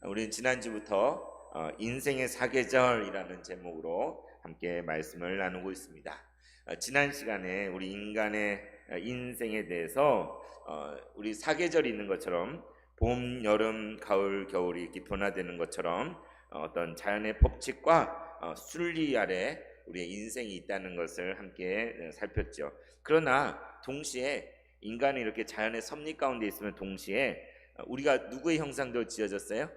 우리는 지난주부터 인생의 사계절이라는 제목으로 함께 말씀을 나누고 있습니다. 지난 시간에 우리 인간의 인생에 대해서 우리 사계절이 있는 것처럼 봄, 여름, 가을, 겨울이 이렇게 변화되는 것처럼 어떤 자연의 법칙과 순리 아래 우리의 인생이 있다는 것을 함께 살폈죠. 그러나 동시에 인간이 이렇게 자연의 섭리 가운데 있으면 동시에 우리가 누구의 형상대로 지어졌어요?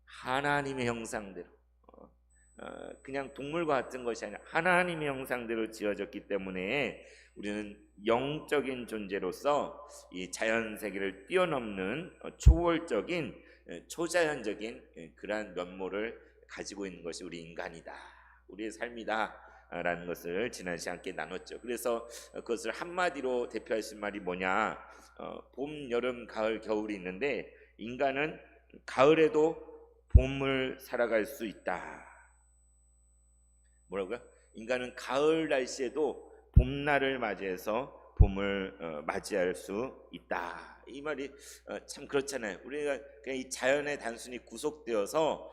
하나님의 형상대로. 그냥 동물과 같은 것이 아니라 하나님의 형상대로 지어졌기 때문에 우리는 영적인 존재로서 이 자연 세계를 뛰어넘는 초월적인 초자연적인 그러한 면모를 가지고 있는 것이 우리 인간이다, 우리의 삶이다 라는 것을 지난 시간 함께 나눴죠. 그래서 그것을 한마디로 대표하신 말이 뭐냐, 봄, 여름, 가을, 겨울이 있는데 인간은 가을에도 봄을 살아갈 수 있다. 뭐라고요? 인간은 가을 날씨에도 봄날을 맞이해서 봄을 맞이할 수 있다. 이 말이 참 그렇잖아요. 우리가 그냥 이 자연에 단순히 구속되어서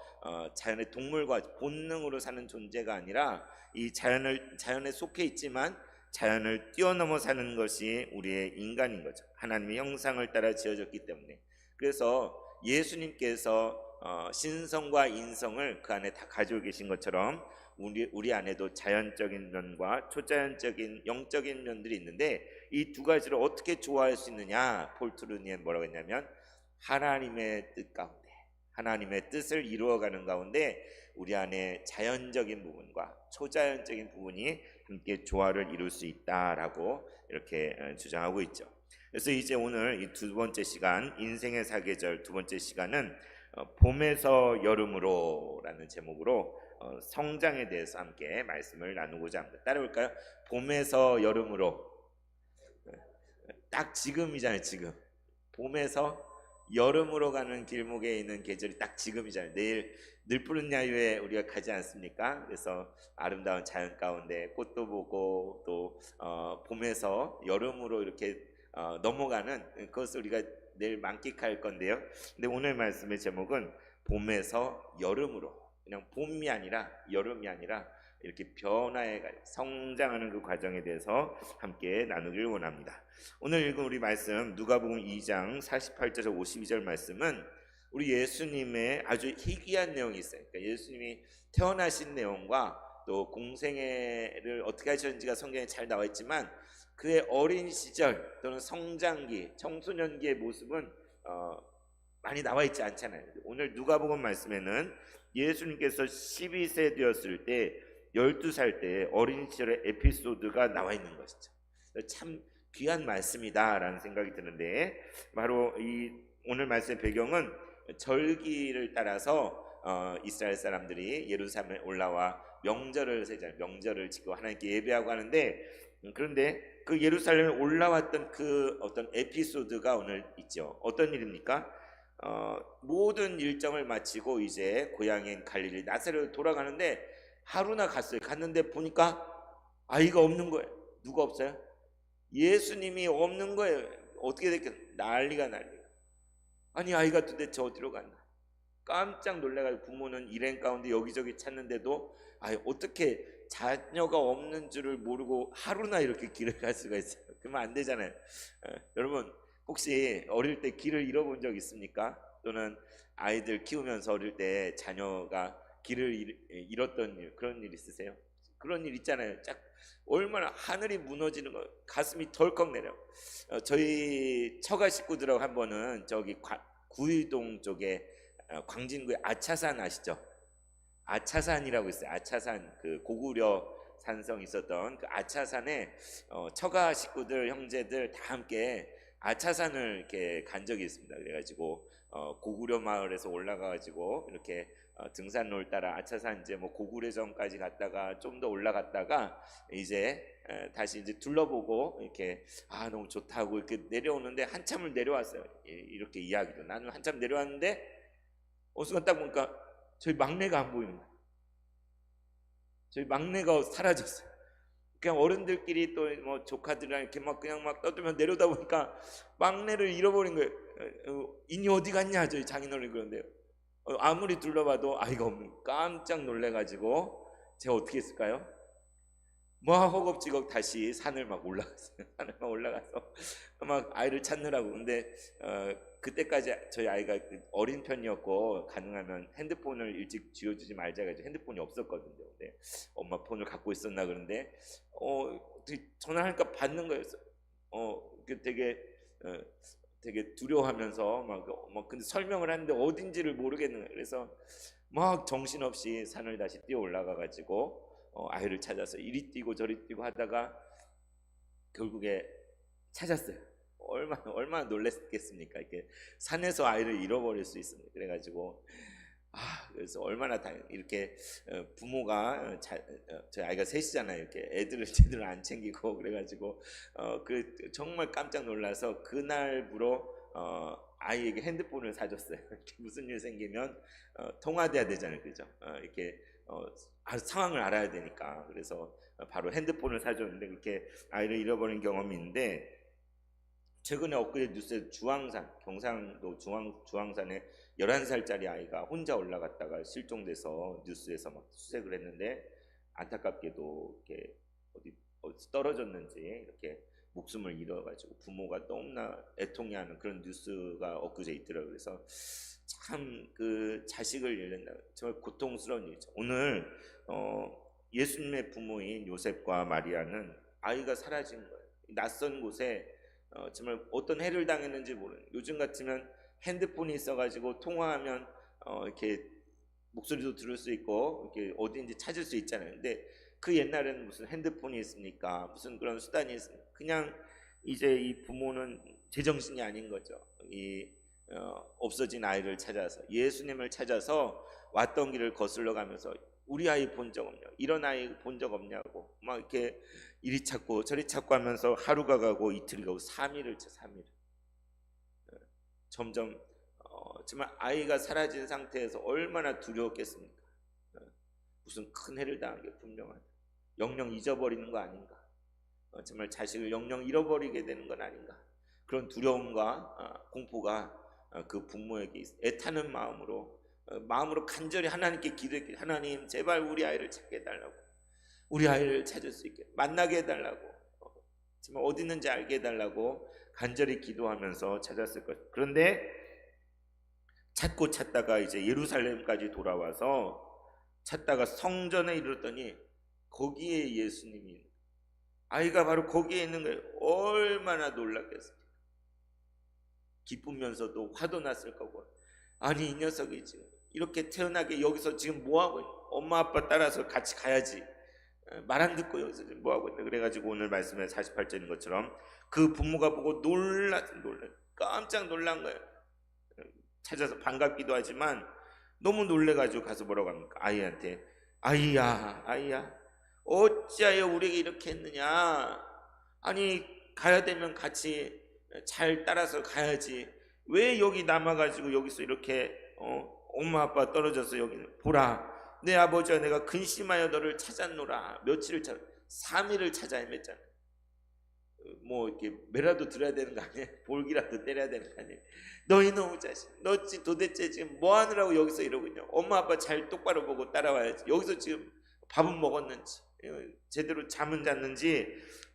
자연의 동물과 본능으로 사는 존재가 아니라 이 자연에 속해 있지만 자연을 뛰어넘어 사는 것이 우리의 인간인 거죠. 하나님의 형상을 따라 지어졌기 때문에. 그래서 예수님께서 신성과 인성을 그 안에 다 가지고 계신 것처럼 우리 안에도 자연적인 면과 초자연적인 영적인 면들이 있는데 이 두 가지를 어떻게 조화할 수 있느냐, 폴 트루니엔 뭐라고 했냐면 하나님의 뜻 가운데, 하나님의 뜻을 이루어가는 가운데 우리 안에 자연적인 부분과 초자연적인 부분이 함께 조화를 이룰 수 있다라고 이렇게 주장하고 있죠. 그래서 이제 오늘 이 두 번째 시간, 인생의 사계절 두 번째 시간은 봄에서 여름으로 라는 제목으로 성장에 대해서 함께 말씀을 나누고자 합니다. 따라올까요? 봄에서 여름으로. 딱 지금이잖아요. 지금 봄에서 여름으로 가는 길목에 있는 계절이 딱 지금이잖아요. 내일 늘푸른 야유에 우리가 가지 않습니까? 그래서 아름다운 자연 가운데 꽃도 보고 또 봄에서 여름으로 이렇게 넘어가는 그것을 우리가 내일 만끽할 건데요. 근데 오늘 말씀의 제목은 봄에서 여름으로, 그냥 봄이 아니라 여름이 아니라 이렇게 변화해 성장하는 그 과정에 대해서 함께 나누길 원합니다. 오늘 읽은 우리 말씀 누가복음 2장 48절에서 52절 말씀은 우리 예수님의 아주 희귀한 내용이 있어요. 그러니까 예수님이 태어나신 내용과 또 공생애를 어떻게 하셨는지가 성경에 잘 나와 있지만 그의 어린 시절 또는 성장기, 청소년기의 모습은 많이 나와 있지 않잖아요. 오늘 누가복음 말씀에는 예수님께서 12세 되었을 때 12살 때 어린 시절의 에피소드가 나와 있는 것이죠. 참 귀한 말씀이다라는 생각이 드는데, 바로 이 오늘 말씀의 배경은 절기를 따라서 이스라엘 사람들이 예루살렘에 올라와 명절을 세잖아요. 명절을 지키고 하나님께 예배하고 하는데, 그런데 그 예루살렘에 올라왔던 그 어떤 에피소드가 오늘 있죠. 어떤 일입니까? 모든 일정을 마치고 이제 고향인 갈릴리 나사렛으로 돌아가는데 하루나 갔어요. 갔는데 보니까 아이가 없는 거예요. 누가 없어요? 예수님이 없는 거예요. 어떻게 됐겠어요? 난리가. 아니, 아이가 도대체 어디로 갔나? 깜짝 놀라가지고 부모는 일행 가운데 여기저기 찾는데도 어떻게 자녀가 없는 줄을 모르고 하루나 이렇게 길을 갈 수가 있어요? 그러면 안 되잖아요. 여러분 혹시 어릴 때 길을 잃어본 적 있습니까? 또는 아이들 키우면서 어릴 때 자녀가 길을 잃었던 일, 그런 일 있으세요? 그런 일 있잖아요. 얼마나 하늘이 무너지는 거, 가슴이 덜컥 내려. 저희 처가 식구들하고 한 번은 저기 구이동 쪽에 광진구에 아차산 아시죠? 아차산이라고 있어요. 아차산, 그 고구려 산성 있었던 그 아차산에 처가 식구들, 형제들 다 함께 아차산을 이렇게 간 적이 있습니다. 그래가지고 고구려 마을에서 올라가가지고 이렇게 등산로를 따라 아차산 이제 뭐 고구려정까지 갔다가 좀 더 올라갔다가 이제 다시 이제 둘러보고 이렇게 너무 좋다고 이렇게 내려오는데 한참을 내려왔어요. 이렇게 이야기도 나는 한참 내려왔는데 순간 딱 보니까 저희 막내가 안 보이는 거예요. 저희 막내가 사라졌어요. 그냥 어른들끼리 또 뭐 조카들이랑 이렇게 막 그냥 막 떠들면 내려다 보니까 막내를 잃어버린 거예요. 인이 어디 갔냐, 저희 장인어른이 그런데요. 아무리 둘러봐도 아이가 없는, 깜짝 놀래가지고 제가 어떻게 했을까요? 뭐 허겁지겁 다시 산을 막 올라갔어요. 산을 막 올라가서 막 아이를 찾느라고. 근데 그때까지 저희 아이가 어린 편이었고 가능하면 핸드폰을 일찍 쥐어주지 말자 해가지고 핸드폰이 없었거든요. 근데 엄마 폰을 갖고 있었나 그런데 전화하니까 받는 거였어. 되게 되게 두려워하면서 막 근데 설명을 하는데 어딘지를 모르겠는 거예요. 그래서 막 정신없이 산을 다시 뛰어 올라가 가지고 아이를 찾아서 이리 뛰고 저리 뛰고 하다가 결국에 찾았어요. 얼마나 놀랐겠습니까? 이렇게 산에서 아이를 잃어버릴 수 있습니다. 그래가지고 그래서 얼마나 이렇게 부모가 저희 아이가 셋이잖아요. 이렇게 애들을 제대로 안 챙기고 그래가지고 정말 깜짝 놀라서 그날부로 아이에게 핸드폰을 사줬어요. 무슨 일 생기면 통화돼야 되잖아요, 그죠? 이렇게 상황을 알아야 되니까. 그래서 바로 핸드폰을 사줬는데 그렇게 아이를 잃어버린 경험이 있는데, 최근에 엊그제 뉴스에 경상도 주황산에 11살짜리 아이가 혼자 올라갔다가 실종돼서 뉴스에서 막 수색을 했는데, 안타깝게도 이렇게 어디 떨어졌는지 이렇게 목숨을 잃어가지고 부모가 너무나 애통해하는 그런 뉴스가 엊그제 있더라고요. 그래서 참 그 자식을 잃는다 정말 고통스러운 일이죠. 오늘 예수님의 부모인 요셉과 마리아는 아이가 사라진 거예요. 낯선 곳에 정말 어떤 해를 당했는지 모르는, 요즘 같으면 핸드폰이 있어가지고 통화하면 이렇게 목소리도 들을 수 있고 이렇게 어디인지 찾을 수 있잖아요. 근데 그 옛날에는 무슨 핸드폰이 있습니까? 무슨 그런 수단이 있습니까? 그냥 이제 이 부모는 제정신이 아닌 거죠. 없어진 아이를 찾아서, 예수님을 찾아서 왔던 길을 거슬러 가면서 우리 아이 본 적 없냐, 이런 아이 본 적 없냐고 막 이렇게 이리 찾고 저리 찾고 하면서 하루가 가고 이틀이 가고 3일을 쳐 3일. 점점 정말 아이가 사라진 상태에서 얼마나 두려웠겠습니까? 무슨 큰 해를 당한 게 분명하다. 영영 잊어버리는 거 아닌가? 정말 자식을 영영 잃어버리게 되는 건 아닌가? 그런 두려움과 공포가 그 부모에게 애타는 마음으로 간절히 하나님께 기도했기, 하나님 제발 우리 아이를 찾게 해달라고, 우리 아이를 찾을 수 있게 만나게 해달라고, 정말 어디 있는지 알게 해달라고 간절히 기도하면서 찾았을 것. 그런데 찾고 찾다가 이제 예루살렘까지 돌아와서 찾다가 성전에 이르렀더니 거기에 예수님이, 아이가 바로 거기에 있는 거예요. 얼마나 놀랐겠습니까? 기쁘면서도 화도 났을 거고, 아니 이 녀석이 지금 이렇게 태어나게 여기서 지금 뭐하고 있는, 엄마 아빠 따라서 같이 가야지, 말 안 듣고 여기서 지금 뭐하고 있는. 그래가지고 오늘 말씀에 48절인 것처럼 그 부모가 보고 깜짝 놀란 거예요. 찾아서 반갑기도 하지만 너무 놀래가지고 가서 뭐라고 합니까? 아이한테, 아이야 어찌하여 우리에게 이렇게 했느냐? 아니 가야 되면 같이 잘 따라서 가야지, 왜 여기 남아가지고 여기서 이렇게 엄마 아빠 떨어져서 여기, 보라 내 아버지와 내가 근심하여 너를 찾았노라. 며칠을 3일을 찾아 헤맸잖아. 뭐 이렇게 매라도 들어야 되는 거 아니야? 볼기라도 때려야 되는 거 아니야? 너희 놈의 자식, 너 도대체 지금 뭐 하느라고 여기서 이러고 있냐? 엄마 아빠 잘 똑바로 보고 따라와야지. 여기서 지금 밥은 먹었는지 제대로 잠은 잤는지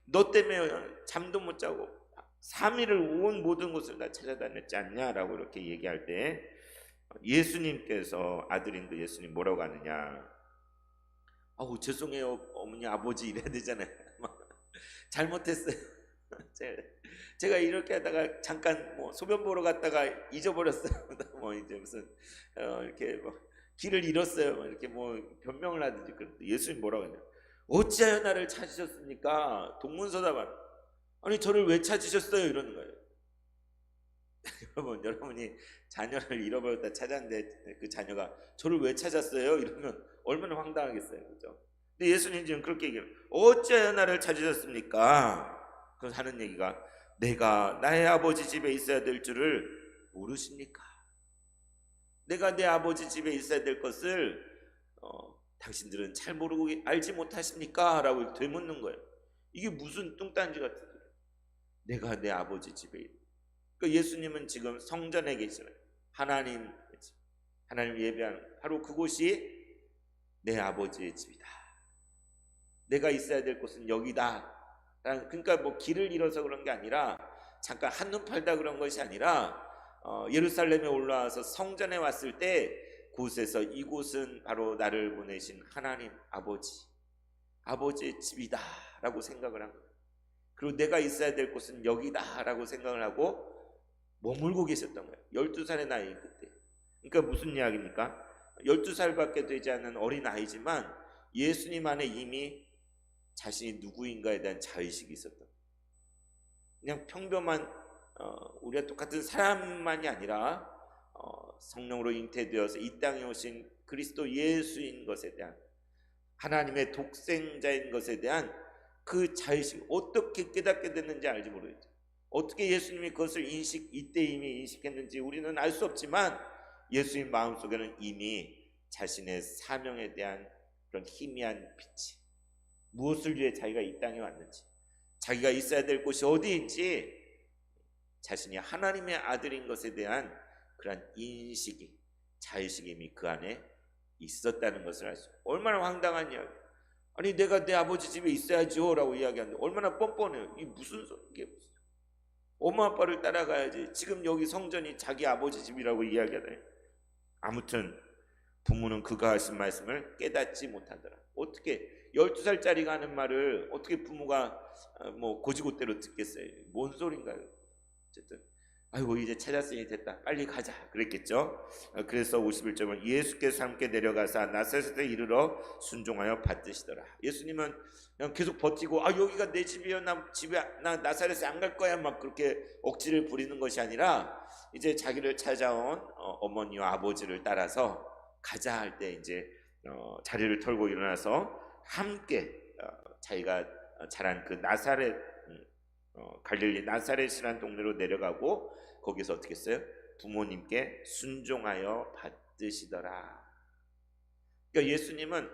너 때문에 잠도 못 자고 3일을 온 모든 곳을 다 찾아다녔지 않냐라고 이렇게 얘기할 때, 예수님께서, 아들인 그 예수님 뭐라고 하느냐? 죄송해요 어머니 아버지 이래야 되잖아요. 잘못했어요. 제가 이렇게 하다가 잠깐 뭐 소변 보러 갔다가 잊어버렸어요. 뭐 이제 무슨 이렇게 뭐 길을 잃었어요. 이렇게 뭐 변명을 하든지. 예수님 뭐라고 하냐? 어찌하여 나를 찾으셨습니까? 동문서답하라. 아니 저를 왜 찾으셨어요? 이러는 거예요. 여러분이 자녀를 잃어버렸다 찾았는데 그 자녀가 저를 왜 찾았어요? 이러면 얼마나 황당하겠어요, 그죠? 근데 예수님 지금 그렇게 얘기해요. 어찌하여 나를 찾으셨습니까? 그래서 하는 얘기가, 내가 나의 아버지 집에 있어야 될 줄을 모르십니까? 내가 내 아버지 집에 있어야 될 것을 당신들은 잘 모르고 알지 못하십니까? 라고 되묻는 거예요. 이게 무슨 뚱딴지 같은 소리예요. 내가 내 아버지 집에 있다. 그러니까 예수님은 지금 성전에 계시는 하나님, 하나님 예배하는 바로 그곳이 내 아버지의 집이다. 내가 있어야 될 곳은 여기다. 그러니까 뭐 길을 잃어서 그런 게 아니라 잠깐 한눈 팔다 그런 것이 아니라 예루살렘에 올라와서 성전에 왔을 때 곳에서 이곳은 바로 나를 보내신 하나님 아버지의 집이다 라고 생각을 한 거예요. 그리고 내가 있어야 될 곳은 여기다 라고 생각을 하고 머물고 계셨던 거예요. 12살의 나이 그때. 그러니까 무슨 이야기입니까? 12살밖에 되지 않은 어린아이지만 예수님 안에 이미 자신이 누구인가에 대한 자의식이 있었던 거예요. 그냥 평범한 우리가 똑같은 사람만이 아니라 성령으로 잉태되어서 이 땅에 오신 그리스도 예수인 것에 대한 하나님의 독생자인 것에 대한 그 자의식 어떻게 깨닫게 됐는지 알지 모르겠죠. 어떻게 예수님이 그것을 이때 이미 인식했는지 우리는 알 수 없지만 예수님 마음속에는 이미 자신의 사명에 대한 그런 희미한 빛이 무엇을 위해 자기가 이 땅에 왔는지 자기가 있어야 될 곳이 어디인지 자신이 하나님의 아들인 것에 대한 그런 인식이 자의식이 이미 그 안에 있었다는 것을 알 수 있어요. 얼마나 황당한 이야기. 아니 내가 내 아버지 집에 있어야죠 라고 이야기하는데 얼마나 뻔뻔해요. 이게 무슨 소리야. 엄마 아빠를 따라가야지. 지금 여기 성전이 자기 아버지 집이라고 이야기하더니 아무튼 부모는 그가 하신 말씀을 깨닫지 못하더라. 어떻게 12살짜리가 하는 말을 어떻게 부모가 뭐 고지고대로 듣겠어요. 뭔 소린가요. 어쨌든 아이고 이제 찾았으니 됐다 빨리 가자 그랬겠죠. 그래서 51절은 예수께서 함께 내려가사 나사렛에 이르러 순종하여 받드시더라. 예수님은 그냥 계속 버티고 여기가 내 집이요 나 나사렛에 안 갈 거야 막 그렇게 억지를 부리는 것이 아니라 이제 자기를 찾아온 어머니와 아버지를 따라서 가자 할 때 이제 자리를 털고 일어나서 함께 자기가 자란 그 나사렛 갈릴리 나사렛이라는 동네로 내려가고 거기서 어떻게 했어요? 부모님께 순종하여 받으시더라. 그러니까 예수님은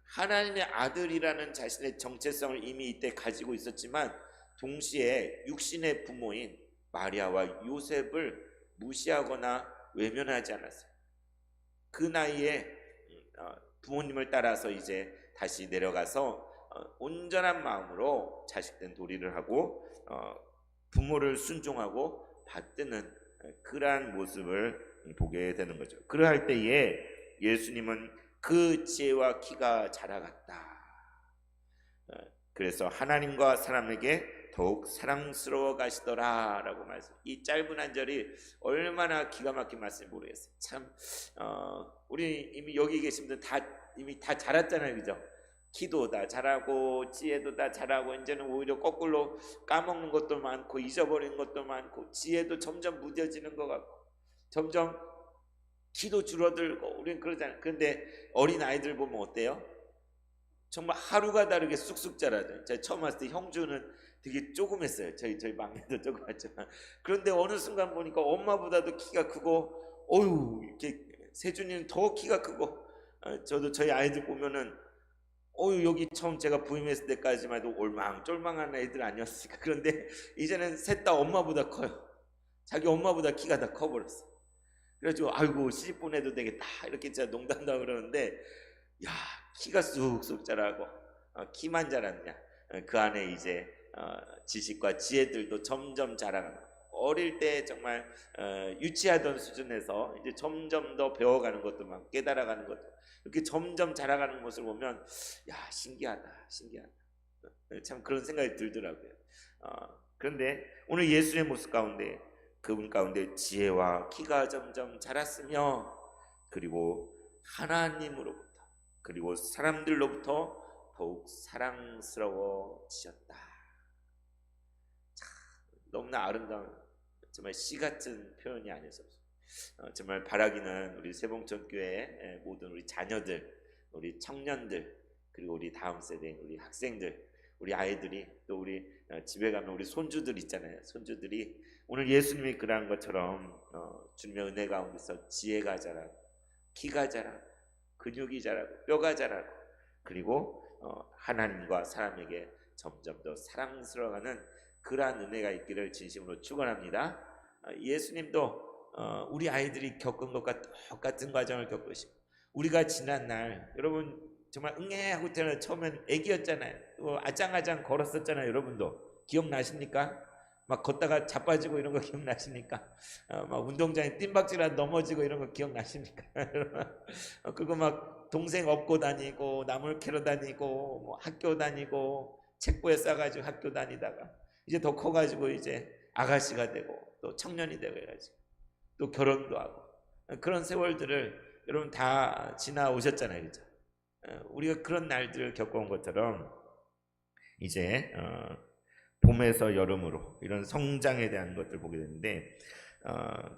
하나님의 아들이라는 자신의 정체성을 이미 이때 가지고 있었지만 동시에 육신의 부모인 마리아와 요셉을 무시하거나 외면하지 않았어요. 그 나이에 부모님을 따라서 이제 다시 내려가서 온전한 마음으로 자식된 도리를 하고 부모를 순종하고 받드는 그러한 모습을 보게 되는 거죠. 그러할 때에 예수님은 그 지혜와 키가 자라갔다. 그래서 하나님과 사람에게 더욱 사랑스러워 가시더라 라고 말씀. 이 짧은 한 절이 얼마나 기가 막힌 말씀인지 모르겠어요. 참 우리 이미 여기 계신 분들 이미 다 자랐잖아요, 그죠? 키도 다 잘하고 지혜도 다 잘하고 이제는 오히려 거꾸로 까먹는 것도 많고 잊어버리는 것도 많고 지혜도 점점 무뎌지는 것 같고 점점 키도 줄어들고 우리는 그러잖아요. 그런데 어린 아이들 보면 어때요? 정말 하루가 다르게 쑥쑥 자라죠. 제가 처음 왔을 때 형주는 되게 조그맸어요. 저희 막내도 조그맣지만 그런데 어느 순간 보니까 엄마보다도 키가 크고 어유 이렇게 세준이는 더 키가 크고 저도 저희 아이들 보면은 여기 처음 제가 부임했을 때까지만 해도 올망쫄망한 애들 아니었을까. 그런데 이제는 셋 다 엄마보다 커요. 자기 엄마보다 키가 다 커버렸어. 그래가지고 아이고 시집보내도 되겠다 이렇게 제가 농담도 그러는데 야 키가 쑥쑥 자라고 키만 자랐냐 그 안에 이제 지식과 지혜들도 점점 자라가는 거예요. 어릴 때 정말 유치하던 수준에서 이제 점점 더 배워가는 것도 막 깨달아가는 것도 이렇게 점점 자라가는 것을 보면 야 신기하다 참 그런 생각이 들더라고요. 그런데 오늘 예수의 모습 가운데 그분 가운데 지혜와 키가 점점 자랐으며 그리고 하나님으로부터 그리고 사람들로부터 더욱 사랑스러워지셨다. 참 너무나 아름다운 정말 시 같은 표현이 아닐 수 없어요. 정말 바라기는 우리 세봉천교회 모든 우리 자녀들, 우리 청년들, 그리고 우리 다음 세대, 우리 학생들, 우리 아이들이 또 우리 집에 가면 우리 손주들 있잖아요. 손주들이 오늘 예수님이 그러한 것처럼 주님의 은혜 가운데서 지혜가 자라고 키가 자라고 근육이 자라고 뼈가 자라고 그리고 하나님과 사람에게 점점 더 사랑스러워가는 그러한 은혜가 있기를 진심으로 축원합니다. 예수님도 우리 아이들이 겪은 것과 똑같은 과정을 겪으시고 우리가 지난 날 여러분 정말 응애하고 태어나 처음엔 애기였잖아요. 아장아장 걸었었잖아요. 여러분도 기억나십니까? 막 걷다가 자빠지고 이런 거 기억나십니까? 막 운동장에 뜀박질하다 넘어지고 이런 거 기억나십니까? 그리고 막 동생 업고 다니고 나물 캐러 다니고 뭐 학교 다니고 책보에 싸가지고 학교 다니다가 이제 더 커가지고 이제 아가씨가 되고 또 청년이 되고 해가지고 또 결혼도 하고 그런 세월들을 여러분 다 지나오셨잖아요, 그죠? 우리가 그런 날들을 겪어온 것처럼 이제 봄에서 여름으로 이런 성장에 대한 것들을 보게 되는데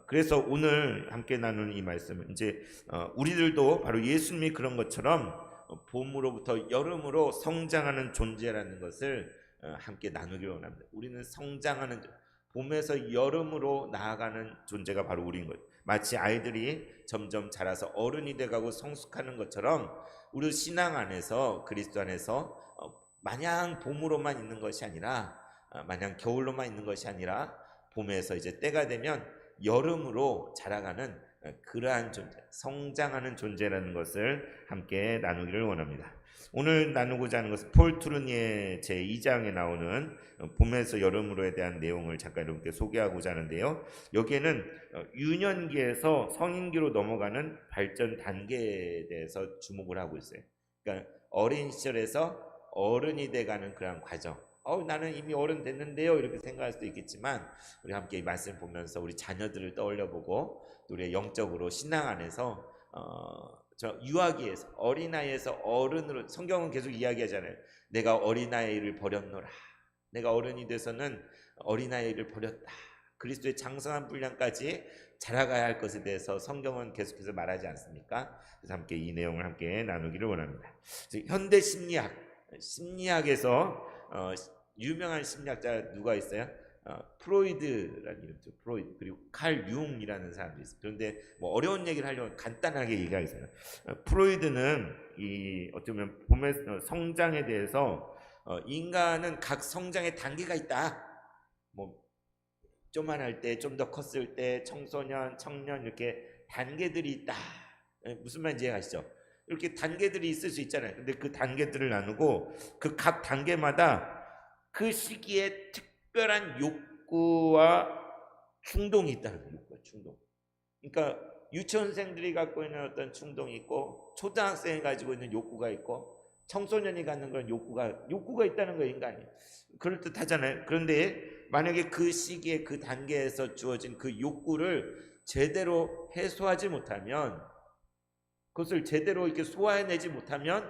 그래서 오늘 함께 나누는 이 말씀은 이제 우리들도 바로 예수님이 그런 것처럼 봄으로부터 여름으로 성장하는 존재라는 것을 함께 나누길 원합니다. 우리는 성장하는 봄에서 여름으로 나아가는 존재가 바로 우리인 거예요. 마치 아이들이 점점 자라서 어른이 돼가고 성숙하는 것처럼 우리 신앙 안에서 그리스도 안에서 마냥 봄으로만 있는 것이 아니라 마냥 겨울로만 있는 것이 아니라 봄에서 이제 때가 되면 여름으로 자라가는 그러한 존재, 성장하는 존재라는 것을 함께 나누기를 원합니다. 오늘 나누고자 하는 것은 폴 투르니의 제2장에 나오는 봄에서 여름으로에 대한 내용을 잠깐 여러분께 소개하고자 하는데요. 여기에는 유년기에서 성인기로 넘어가는 발전 단계에 대해서 주목을 하고 있어요. 그러니까 어린 시절에서 어른이 돼가는 그런 과정. 나는 이미 어른 됐는데요 이렇게 생각할 수도 있겠지만 우리 함께 이 말씀 보면서 우리 자녀들을 떠올려보고 우리의 영적으로 신앙 안에서 저 유아기에서 어린아이에서 어른으로 성경은 계속 이야기하잖아요. 내가 어린아이를 버렸노라. 내가 어른이 돼서는 어린아이를 버렸다. 그리스도의 장성한 분량까지 자라가야 할 것에 대해서 성경은 계속해서 말하지 않습니까? 그래서 함께 이 내용을 함께 나누기를 원합니다. 현대 심리학에서 유명한 심리학자 누가 있어요? 프로이드라는 이름이죠. 프로이드. 그리고 칼 융이라는 사람도 있어요. 그런데 뭐 어려운 얘기를 하려면 간단하게 얘기하겠어요. 프로이드는 이 어떻게 보면 봄의 성장에 대해서 인간은 각 성장의 단계가 있다. 뭐 조만할 때, 좀 더 컸을 때, 청소년, 청년 이렇게 단계들이 있다. 무슨 말인지 이해하시죠? 이렇게 단계들이 있을 수 있잖아요. 근데 그 단계들을 나누고 그 각 단계마다 그 시기에 특별한 욕구와 충동이 있다는 거예요. 욕구와 충동. 그러니까 유치원생들이 갖고 있는 어떤 충동이 있고 초등학생이 가지고 있는 욕구가 있고 청소년이 갖는 그런 욕구가 있다는 거예요, 인간이. 그럴듯하잖아요. 그런데 만약에 그 시기에 그 단계에서 주어진 그 욕구를 제대로 해소하지 못하면 그것을 제대로 이렇게 소화해내지 못하면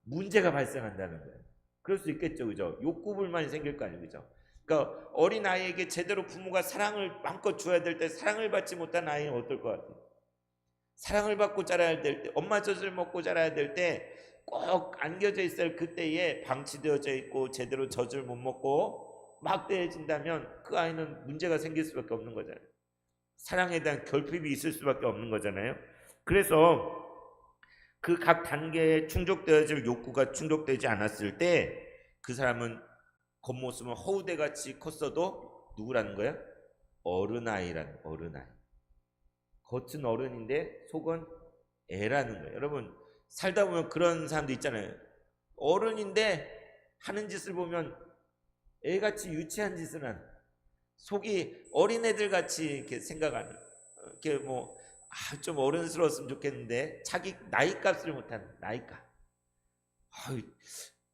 문제가 발생한다는 거예요. 그럴 수 있겠죠, 그죠? 욕구불만이 생길 거 아니에요, 그죠? 그러니까 어린 아이에게 제대로 부모가 사랑을 마음껏 줘야 될 때 사랑을 받지 못한 아이는 어떨 것 같아요? 사랑을 받고 자라야 될 때, 엄마 젖을 먹고 자라야 될 때 꼭 안겨져 있어야 할 그때에 방치되어져 있고 제대로 젖을 못 먹고 막대해진다면 그 아이는 문제가 생길 수밖에 없는 거잖아요. 사랑에 대한 결핍이 있을 수밖에 없는 거잖아요. 그래서 그 각 단계에 충족되어질 욕구가 충족되지 않았을 때 그 사람은 겉모습은 허우대같이 컸어도 누구라는 거야? 어른아이라는 어른아이. 겉은 어른인데 속은 애라는 거예요. 여러분 살다 보면 그런 사람도 있잖아요. 어른인데 하는 짓을 보면 애같이 유치한 짓을 하는, 속이 어린애들 같이 이렇게 생각하는, 이렇게 뭐 좀 어른스러웠으면 좋겠는데 자기 나이값을 못하는 나이값.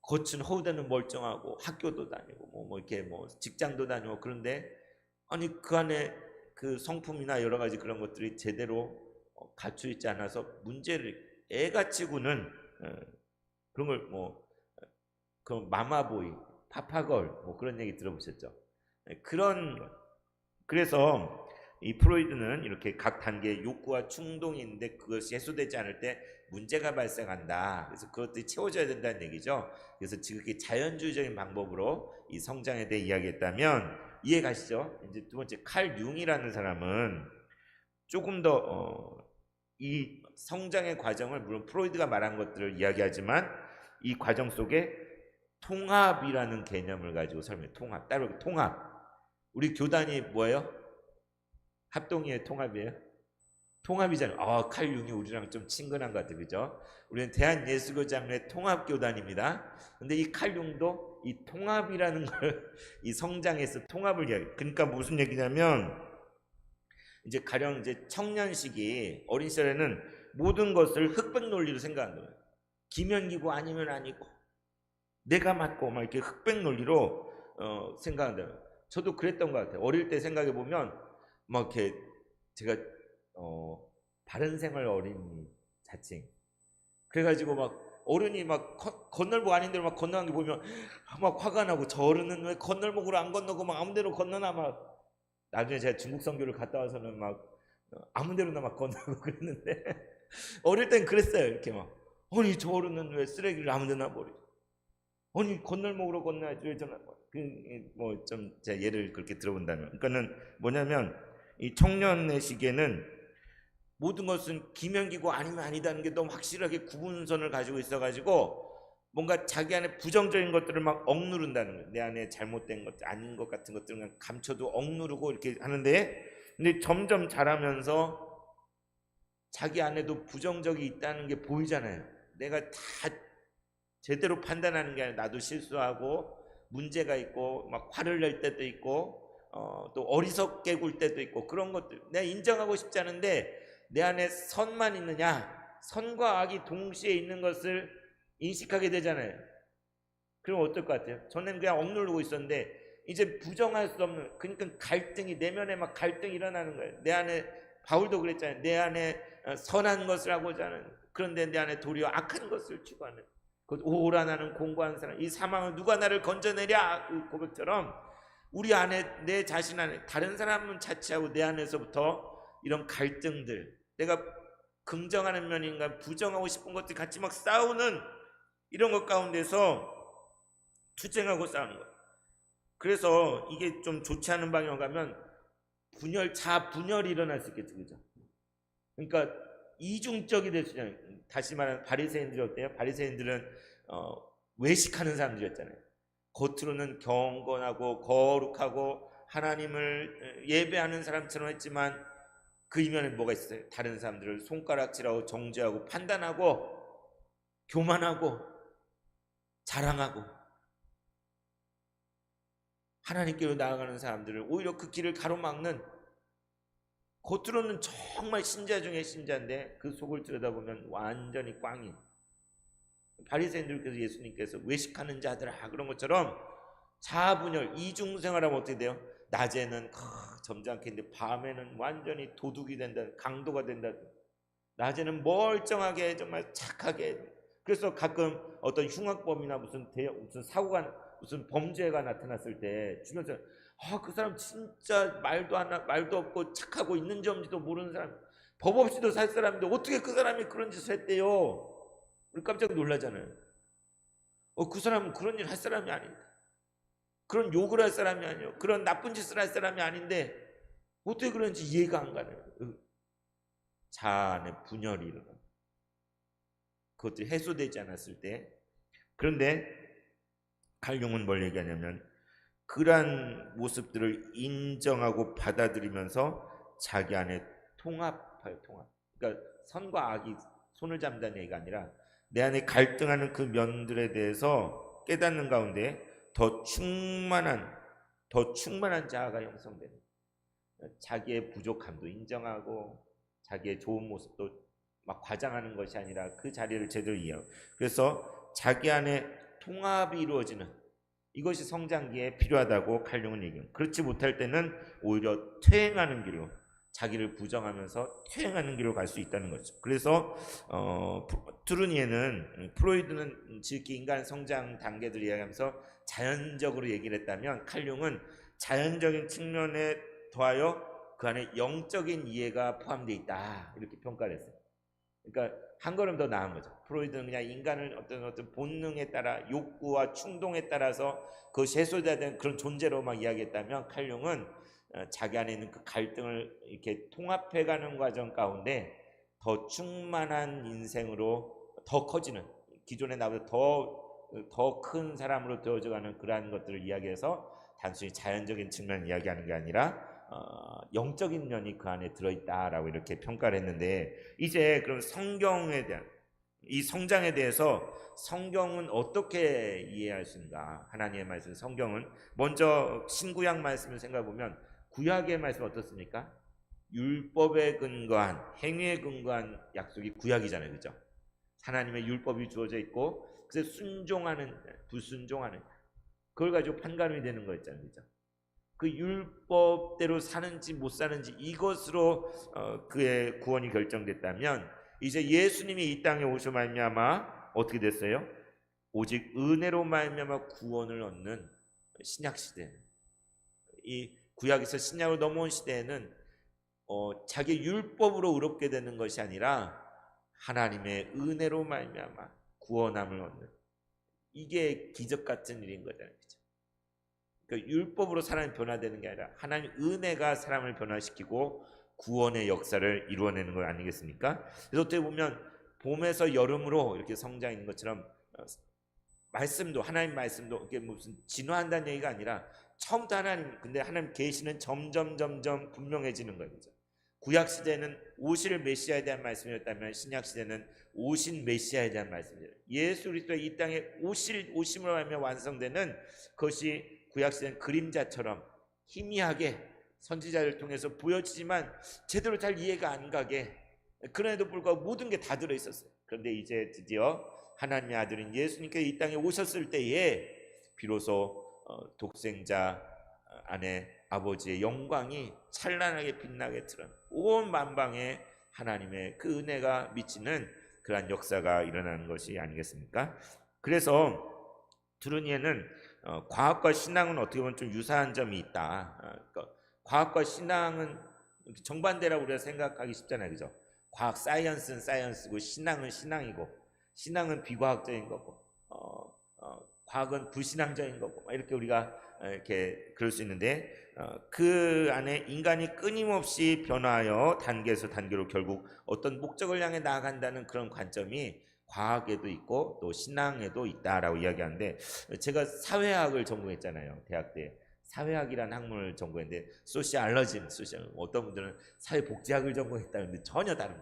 겉은 허우대는 멀쩡하고 학교도 다니고 뭐 이렇게 뭐 직장도 다니고 그런데 아니 그 안에 그 성품이나 여러 가지 그런 것들이 제대로 갖추 있지 않아서 문제를 애같이 구는 그런 걸 뭐 그 마마보이, 파파걸 뭐 그런 얘기 들어보셨죠? 그런 것. 그래서 이 프로이드는 이렇게 각 단계의 욕구와 충동이 있는데 그것이 해소되지 않을 때 문제가 발생한다. 그래서 그것들이 채워져야 된다는 얘기죠. 그래서 지극히 자연주의적인 방법으로 이 성장에 대해 이야기했다면 이해 가시죠? 이제 두 번째 칼 융이라는 사람은 조금 더 이 성장의 과정을 물론 프로이드가 말한 것들을 이야기하지만 이 과정 속에 통합이라는 개념을 가지고 설명해. 통합. 따로 통합. 우리 교단이 뭐예요? 합동이에요, 통합이에요? 통합이잖아요. 칼융이 우리랑 좀 친근한 것 같아요, 그죠? 우리는 대한예수교장의 통합교단입니다. 근데 이 칼융도 이 통합이라는 걸 이 성장에서 통합을 이야기. 그러니까 무슨 얘기냐면 이제 가령 이제 청년 시기 어린 시절에는 모든 것을 흑백 논리로 생각한다. 기면이고 아니면 아니고 내가 맞고 막 이렇게 흑백 논리로 생각한다. 저도 그랬던 것 같아요. 어릴 때 생각해 보면 막 이렇게 제가 바른생활 어린이 자칭 그래가지고 막 어른이 막 건널목 아닌 데로 막 건너는 게 보면 막 화가 나고 저 어른은 왜 건널목으로 안 건너고 막 아무 데로 건너나 막 나중에 제가 중국 선교를 갔다 와서는 막 아무 데로나 막 건너고 그랬는데 어릴 땐 그랬어요. 이렇게 막 아니 저 어른은 왜 쓰레기를 아무 데나 버리고 아니 건널목으로 건너야지 왜 저는 뭐좀 제가 예를 그렇게 들어본다면 그러니까는 뭐냐면 이 청년의 시기에는 모든 것은 기면기고 아니면 아니다는 게 너무 확실하게 구분선을 가지고 있어가지고 뭔가 자기 안에 부정적인 것들을 막 억누른다는 거예요. 내 안에 잘못된 것, 아닌 것 같은 것들을 그냥 감춰도 억누르고 이렇게 하는데 근데 점점 자라면서 자기 안에도 부정적이 있다는 게 보이잖아요. 내가 다 제대로 판단하는 게 아니라 나도 실수하고 문제가 있고 막 화를 낼 때도 있고 또 어리석게 굴 때도 있고 그런 것들 내가 인정하고 싶지 않은데 내 안에 선만 있느냐 선과 악이 동시에 있는 것을 인식하게 되잖아요. 그럼 어떨 것 같아요? 전에는 그냥 억누르고 있었는데 이제 부정할 수 없는 그러니까 갈등이 내면에 막 갈등이 일어나는 거예요. 내 안에 바울도 그랬잖아요. 내 안에 선한 것을 하고자 하는 그런데 내 안에 도리어 악한 것을 추구하는 그 오라 나는 공고한 사람 이 사망을 누가 나를 건져내랴 그 고백처럼 우리 안에 내 자신 안에 다른 사람은 자취하고 내 안에서부터 이런 갈등들 내가 긍정하는 면인가 부정하고 싶은 것들 같이 막 싸우는 이런 것 가운데서 투쟁하고 싸우는 거예요. 그래서 이게 좀 좋지 않은 방향으로 가면 자분열이 일어날 수 있겠죠. 그죠? 그러니까 이중적이 될 수 있잖아요. 다시 말하면 바리새인들이 어때요? 바리새인들은 외식하는 사람들이었잖아요. 겉으로는 경건하고 거룩하고 하나님을 예배하는 사람처럼 했지만 그 이면에 뭐가 있어요? 다른 사람들을 손가락질하고 정죄하고 판단하고 교만하고 자랑하고 하나님께로 나아가는 사람들을 오히려 그 길을 가로막는 겉으로는 정말 신자 중에 신자인데 그 속을 들여다보면 완전히 꽝인 바리새인들께서 예수님께서 외식하는 자들아 그런 것처럼 자아분열 이중생활하면 어떻게 돼요? 낮에는 점잖게 했는데 밤에는 완전히 도둑이 된다 강도가 된다 낮에는 멀쩡하게 정말 착하게 그래서 가끔 어떤 흉악범이나 무슨 사고가 무슨 범죄가 나타났을 때 주변에서 그 사람 진짜 말도 없고 착하고 있는지 없는지도 모르는 사람 법 없이도 살 사람인데 어떻게 그 사람이 그런 짓을 했대요. 우리 깜짝 놀라잖아요. 그 사람은 그런 일 할 사람이 아닌데 그런 욕을 할 사람이 아니에요. 그런 나쁜 짓을 할 사람이 아닌데 어떻게 그런지 이해가 안 가네요. 자아 안에 분열이 일어나 그것들이 해소되지 않았을 때 그런데 칼융은 뭘 얘기하냐면 그러한 모습들을 인정하고 받아들이면서 자기 안에 통합해요. 통합. 그러니까 선과 악이 손을 잡는다는 얘기가 아니라 내 안에 갈등하는 그 면들에 대해서 깨닫는 가운데 더 충만한 자아가 형성되는 자기의 부족함도 인정하고 자기의 좋은 모습도 막 과장하는 것이 아니라 그 자리를 제대로 이해하고 그래서 자기 안에 통합이 이루어지는 이것이 성장기에 필요하다고 칼융은 얘기합니다. 그렇지 못할 때는 오히려 퇴행하는 길로 자기를 부정하면서 퇴행하는 길로 갈 수 있다는 거죠. 그래서 투르니에는 프로이드는 지극히 인간 성장 단계들을 이야기하면서 자연적으로 얘기를 했다면 칼융은 자연적인 측면에 더하여 그 안에 영적인 이해가 포함되어 있다 이렇게 평가를 했어요. 그러니까 한 걸음 더 나은 거죠. 프로이드는 그냥 인간을 어떤 본능에 따라 욕구와 충동에 따라서 그것이 해소되는 그런 존재로 막 이야기했다면 칼융은 자기 안에 있는 그 갈등을 이렇게 통합해가는 과정 가운데 더 충만한 인생으로 더 커지는 기존에 나보다 더 큰 사람으로 되어져가는 그러한 것들을 이야기해서 단순히 자연적인 측면을 이야기하는 게 아니라 영적인 면이 그 안에 들어있다라고 이렇게 평가를 했는데, 이제 그럼 성경에 대한 이 성장에 대해서 성경은 어떻게 이해할 수 있는가? 하나님의 말씀, 성경은 먼저 신구약 말씀을 생각해 보면 구약의 말씀 어떻습니까? 율법에 근거한, 행위에 근거한 약속이 구약이잖아요, 그죠? 하나님의 율법이 주어져 있고 그래서 순종하는, 불순종하는, 그걸 가지고 판가름이 되는 거였잖아요, 그죠? 그 율법대로 사는지 못 사는지 이것으로 그의 구원이 결정됐다면, 이제 예수님이 이 땅에 오셔 말미암아 어떻게 됐어요? 오직 은혜로 말미암아 구원을 얻는 신약 시대, 이 구약에서 신약으로 넘어온 시대에는 자기 율법으로 의롭게 되는 것이 아니라 하나님의 은혜로 말미암아 구원함을 얻는, 이게 기적 같은 일인 거잖아요, 그렇죠? 그러니까 율법으로 사람이 변화되는 게 아니라 하나님 은혜가 사람을 변화시키고 구원의 역사를 이루어내는 것 아니겠습니까? 그래서 어떻게 보면 봄에서 여름으로 이렇게 성장하는 것처럼 말씀도, 하나님 말씀도 이게 무슨 진화한다는 얘기가 아니라 처음부터 하나님, 근데 하나님 계시는 점점 분명해지는 거예요, 그죠? 구약 시대는 오실 메시아에 대한 말씀이었다면 신약 시대는 오신 메시아에 대한 말씀이에요. 예수 그리스도의 이 땅에 오심으로 하며 완성되는 것이 구약 시대는 그림자처럼 희미하게 선지자를 통해서 보여지지만 제대로 잘 이해가 안 가게, 그럼에도 불구하고 모든 게 다 들어 있었어요. 그런데 이제 드디어 하나님의 아들인 예수님께서 이 땅에 오셨을 때에 비로소 독생자 안에 아버지의 영광이 찬란하게 빛나게 드러난 온 만방에 하나님의 그 은혜가 미치는 그러한 역사가 일어나는 것이 아니겠습니까? 그래서 두루니에는 과학과 신앙은 어떻게 보면 좀 유사한 점이 있다. 그러니까 과학과 신앙은 정반대라고 우리가 생각하기 쉽잖아요, 그죠? 과학, 사이언스는 사이언스고 신앙은 신앙이고, 신앙은 비과학적인 거고, 과학은 불신앙적인 거고, 이렇게 우리가 이렇게 그럴 수 있는데, 그 안에 인간이 끊임없이 변화하여 단계에서 단계로 결국 어떤 목적을 향해 나아간다는 그런 관점이 과학에도 있고 또 신앙에도 있다라고 이야기하는데, 제가 사회학을 전공했잖아요, 대학 때. 사회학이라는 학문을 전공했는데, 소시알러짐, 어떤 분들은 사회복지학을 전공했다는데 전혀 다른,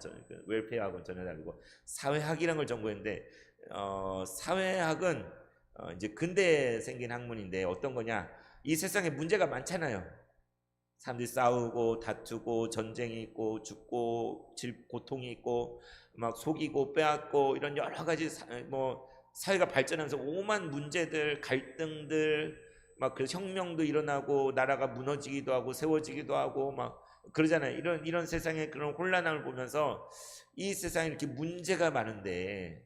웰페어학은 전혀 다르고 사회학이라는 걸 전공했는데, 사회학은 이제 근대에 생긴 학문인데 어떤 거냐, 이 세상에 문제가 많잖아요. 사람들이 싸우고 다투고 전쟁이 있고 죽고 고통이 있고 막 속이고 빼앗고 이런 여러 가지 사회가 발전하면서 오만 문제들, 갈등들, 막 그 혁명도 일어나고 나라가 무너지기도 하고 세워지기도 하고 막 그러잖아요. 이런 세상의 그런 혼란함을 보면서 이 세상에 이렇게 문제가 많은데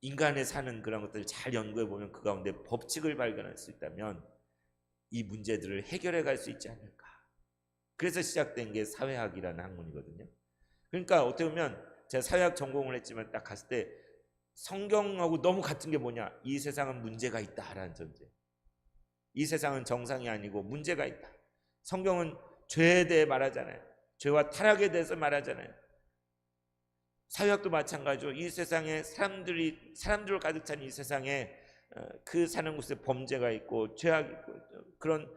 인간의 사는 그런 것들을 잘 연구해 보면 그 가운데 법칙을 발견할 수 있다면 이 문제들을 해결해 갈 수 있지 않을까. 그래서 시작된 게 사회학이라는 학문이거든요. 그러니까 어떻게 보면 제가 사회학 전공을 했지만 딱 갔을 때 성경하고 너무 같은 게 뭐냐, 이 세상은 문제가 있다라는 전제. 이 세상은 정상이 아니고 문제가 있다. 성경은 죄에 대해 말하잖아요. 죄와 타락에 대해서 말하잖아요. 사회학도 마찬가지로 이 세상에 사람들로 가득 찬 이 세상에 그 사는 곳에 범죄가 있고 죄악이 있고 그런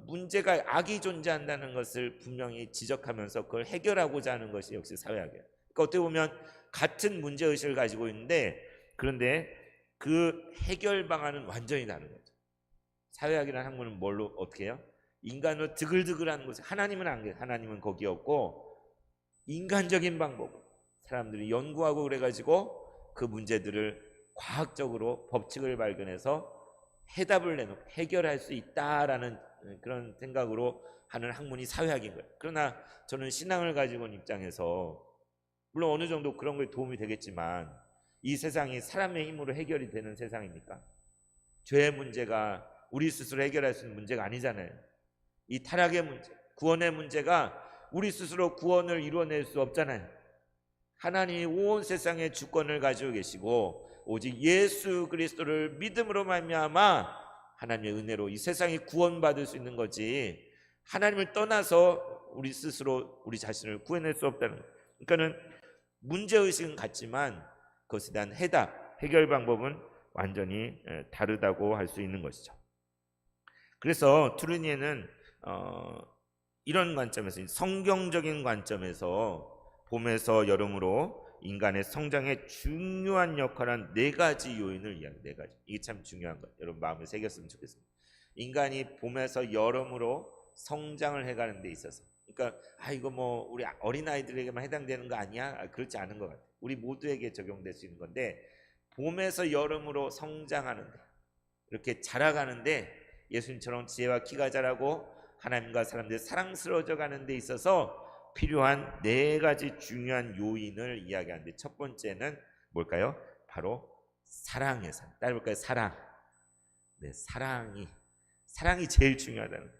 문제가, 악이 존재한다는 것을 분명히 지적하면서 그걸 해결하고자 하는 것이 역시 사회학이에요. 그러니까 어떻게 보면 같은 문제의식을 가지고 있는데, 그런데 그 해결 방안은 완전히 다른 거죠. 사회학이라는 학문은 뭘로 어떻게 해요? 인간으로 드글드글하는 것을, 하나님은 안 그래요. 하나님은 거기 없고 인간적인 방법, 사람들이 연구하고 그래가지고 그 문제들을 과학적으로 법칙을 발견해서 해답을 내놓고 해결할 수 있다라는 그런 생각으로 하는 학문이 사회학인 거예요. 그러나 저는 신앙을 가지고 온 입장에서 물론 어느 정도 그런 거에 도움이 되겠지만, 이 세상이 사람의 힘으로 해결이 되는 세상입니까? 죄의 문제가 우리 스스로 해결할 수 있는 문제가 아니잖아요. 이 타락의 문제, 구원의 문제가 우리 스스로 구원을 이루어낼 수 없잖아요. 하나님이 온 세상의 주권을 가지고 계시고 오직 예수 그리스도를 믿음으로 말미암아 하나님의 은혜로 이 세상이 구원받을 수 있는 거지, 하나님을 떠나서 우리 스스로 우리 자신을 구해낼 수 없다는 거예요. 그러니까는 문제의식은 같지만 그것에 대한 해결 방법은 완전히 다르다고 할 수 있는 것이죠. 그래서 투르니에는 이런 관점에서, 성경적인 관점에서 봄에서 여름으로 인간의 성장에 중요한 역할한 네 가지 요인을 이야기해요. 네 가지. 이게 참 중요한 거예요. 여러분 마음에 새겼으면 좋겠습니다. 인간이 봄에서 여름으로 성장을 해가는 데 있어서, 그러니까 이거 뭐 우리 어린아이들에게만 해당되는 거 아니야? 그렇지 않은 것 같아요. 우리 모두에게 적용될 수 있는 건데, 봄에서 여름으로 성장하는데, 이렇게 자라가는데 예수님처럼 지혜와 키가 자라고 하나님과 사람들이 사랑스러워져 가는 데 있어서 필요한 네 가지 중요한 요인을 이야기하는데, 첫 번째는 뭘까요? 바로 사랑의 삶. 따라 볼까요? 사랑. 네, 사랑이 제일 중요하다는 거예요.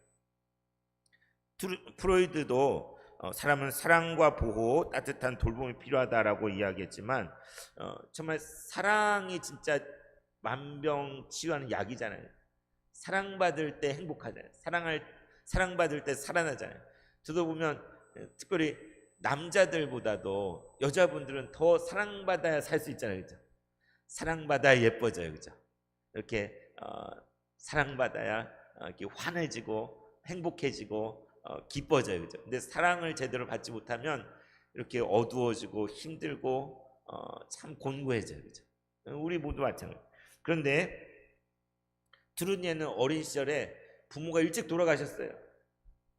프로이드도 사람은 사랑과 보호, 따뜻한 돌봄이 필요하다라고 이야기했지만, 정말 사랑이 진짜 만병치유하는 약이잖아요. 사랑받을 때 행복하잖아요. 사랑받을 때 살아나잖아요. 저도 보면 특별히 남자들보다도 여자분들은 더 사랑받아야 살 수 있잖아요. 그죠? 사랑받아야 예뻐져요. 그죠? 이렇게 사랑받아야 이렇게 환해지고 행복해지고 기뻐져요. 그죠? 근데 사랑을 제대로 받지 못하면 이렇게 어두워지고 힘들고 참 곤고해져요. 그죠? 우리 모두 마찬가지. 그런데 트루니에는 어린 시절에 부모가 일찍 돌아가셨어요.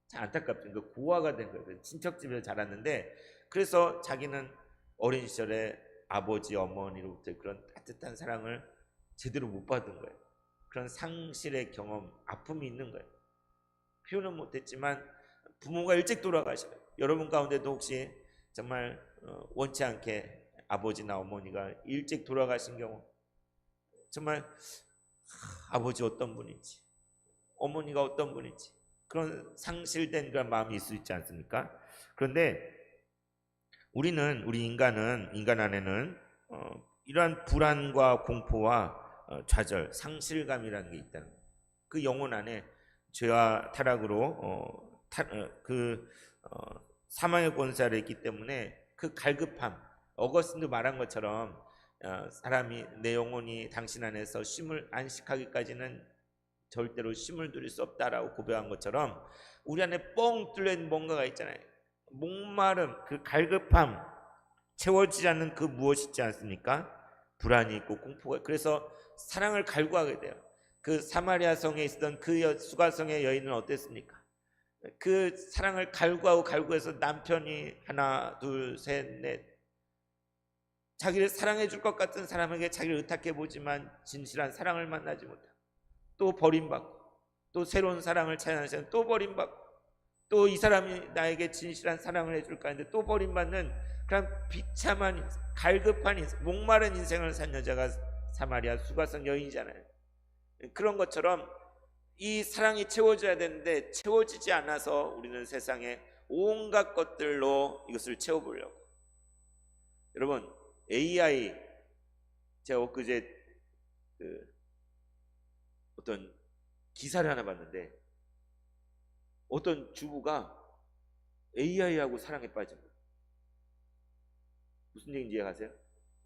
참 안타깝죠. 그러니까 고아가 된 거예요. 친척집에서 자랐는데, 그래서 자기는 어린 시절에 아버지, 어머니로부터 그런 따뜻한 사랑을 제대로 못 받은 거예요. 그런 상실의 경험, 아픔이 있는 거예요. 표현은 못했지만 부모가 일찍 돌아가셔요. 여러분 가운데도 혹시 정말 원치 않게 아버지나 어머니가 일찍 돌아가신 경우, 정말 아버지 어떤 분인지, 어머니가 어떤 분인지, 그런 상실된 그런 마음이 있을 수 있지 않습니까? 그런데 우리 인간 안에는 이러한 불안과 공포와 좌절, 상실감이라는 게 있다는 거예요. 그 영혼 안에 죄와 타락으로 사망의 권세를 했기 때문에 그 갈급함, 어거스틴도 말한 것처럼 사람이 내 영혼이 당신 안에서 쉼을 안식하기까지는 절대로 쉼을 누릴 수 없다라고 고백한 것처럼, 우리 안에 뻥 뚫려있는 뭔가가 있잖아요. 목마름, 그 갈급함, 채워지지 않는 그 무엇이 있지 않습니까? 불안이 있고 공포가. 그래서 사랑을 갈구하게 돼요. 그 사마리아 성에 있었던 그 수가성의 여인은 어땠습니까? 그 사랑을 갈구해서 남편이 하나 둘 셋 넷, 자기를 사랑해 줄 것 같은 사람에게 자기를 의탁해 보지만 진실한 사랑을 만나지 못하고, 또 버림받고, 또 새로운 사랑을 찾아내는 시간 또 버림받고, 또 이 사람이 나에게 진실한 사랑을 해줄까 했는데 또 버림받는 그런 비참한 갈급한 인생, 목마른 인생을 산 여자가 사마리아 수가성 여인이잖아요. 그런 것처럼 이 사랑이 채워져야 되는데 채워지지 않아서 우리는 세상에 온갖 것들로 이것을 채워보려고. 여러분, AI, 제가 엊그제 어떤 기사를 하나 봤는데, 어떤 주부가 AI하고 사랑에 빠진 거예요. 무슨 얘기인지 이해가세요?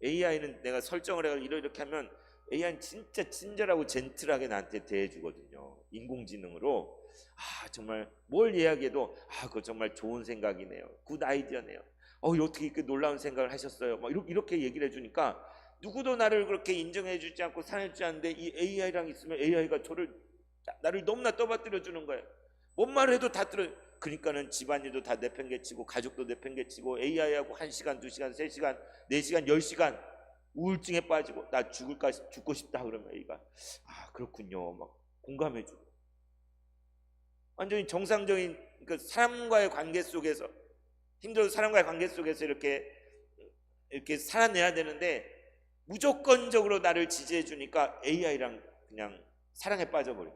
AI는 내가 설정을 해서 이렇게 하면 AI는 진짜 친절하고 젠틀하게 나한테 대해주거든요. 인공지능으로. 정말 뭘 이야기해도 그거 정말 좋은 생각이네요. 굿 아이디어네요. 어떻게 이렇게 놀라운 생각을 하셨어요? 막 이렇게 얘기를 해주니까 누구도 나를 그렇게 인정해주지 않고 사랑해주지 않는데, 이 AI랑 있으면 AI가 나를 너무나 떠받들여 주는 거예요. 뭔 말을 해도 다 들어요. 그러니까는 집안일도 다 내팽개치고, 가족도 내팽개치고, AI하고 1시간, 2시간, 3시간, 4시간, 10시간 우울증에 빠지고, 나 죽고 싶다 그러면 AI가 그렇군요 막 공감해주고, 완전히 정상적인 그 사람과의 관계 속에서, 힘들어도 사람과의 관계 속에서 이렇게 살아내야 되는데 무조건적으로 나를 지지해 주니까 AI랑 그냥 사랑에 빠져버려.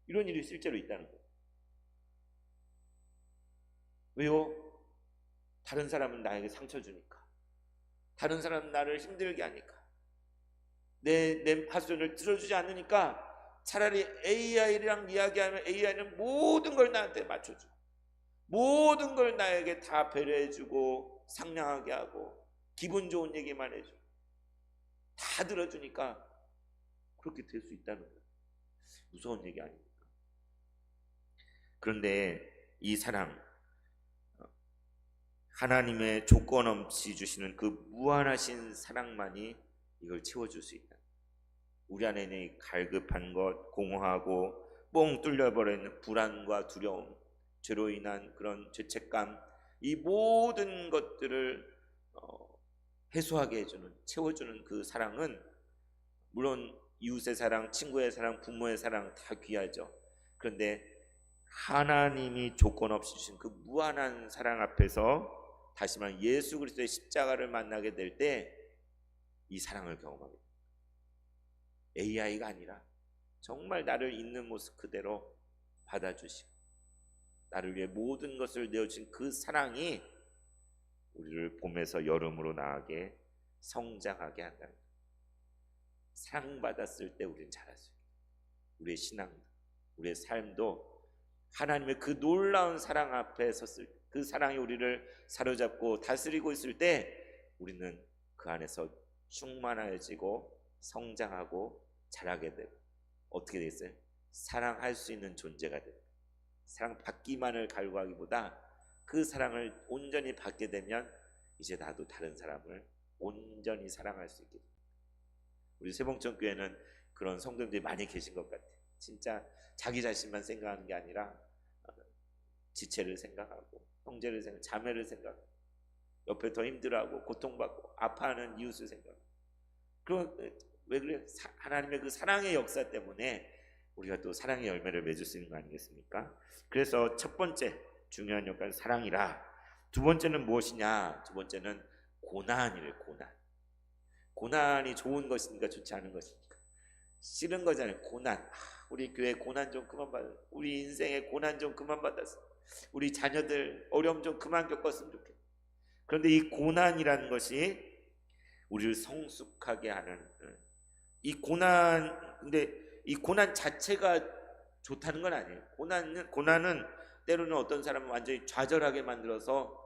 이런 일이 실제로 있다는 거예요. 왜요? 다른 사람은 나에게 상처 주니까, 다른 사람은 나를 힘들게 하니까, 내 하소연을 들어주지 않으니까 차라리 AI랑 이야기하면 AI는 모든 걸 나한테 맞춰주고, 모든 걸 나에게 다 배려해주고 상냥하게 하고 기분 좋은 얘기만 해주고 다 들어주니까 그렇게 될 수 있다는 거예요. 무서운 얘기 아닙니다. 그런데 이 사랑, 하나님의 조건 없이 주시는 그 무한하신 사랑만이 이걸 채워줄 수 있다. 우리 안에 있는 이 갈급한 것, 공허하고 뻥 뚫려버리는 불안과 두려움, 죄로 인한 그런 죄책감, 이 모든 것들을 해소하게 해주는, 채워주는 그 사랑은, 물론 이웃의 사랑, 친구의 사랑, 부모의 사랑 다 귀하죠. 그런데 하나님이 조건 없이 주신 그 무한한 사랑 앞에서 다시 말해 예수 그리스도의 십자가를 만나게 될 때 이 사랑을 경험하게 됩니다. AI가 아니라 정말 나를 있는 모습 그대로 받아주시고 나를 위해 모든 것을 내어준 그 사랑이 우리를 봄에서 여름으로 나아가게 성장하게 한다. 사랑받았을 때 우리는 자랄 수 있다. 우리의 신앙도, 우리의 삶도 하나님의 그 놀라운 사랑 앞에 섰을 때, 그 사랑이 우리를 사로잡고 다스리고 있을 때 우리는 그 안에서 충만해지고 성장하고 자라게 되고, 어떻게 됐어요? 사랑할 수 있는 존재가 됩니다. 사랑받기만을 갈구하기보다 그 사랑을 온전히 받게 되면 이제 나도 다른 사람을 온전히 사랑할 수 있게 됩니다. 우리 세봉천교회는 그런 성도들이 많이 계신 것 같아요. 진짜 자기 자신만 생각하는 게 아니라 지체를 생각하고 형제를 생각하고 자매를 생각하고 옆에 더 힘들어하고 고통받고 아파하는 이웃을 생각하고. 그럼 왜 그래요? 하나님의 그 사랑의 역사 때문에 우리가 또 사랑의 열매를 맺을 수 있는 거 아니겠습니까? 그래서 첫 번째 중요한 역할은 사랑이라. 두 번째는 무엇이냐? 두 번째는 고난이래요. 고난이 좋은 것입니까? 좋지 않은 것입니까? 싫은 거잖아요. 고난. 우리 교회 고난 좀 그만 받아. 우리 인생에 고난 좀 그만 받았어. 우리 자녀들 어려움 좀 그만 겪었으면 좋겠다. 그런데 이 고난이라는 것이 우리를 성숙하게 하는, 이 고난, 근데 이 고난 자체가 좋다는 건 아니에요. 고난은 때로는 어떤 사람은 완전히 좌절하게 만들어서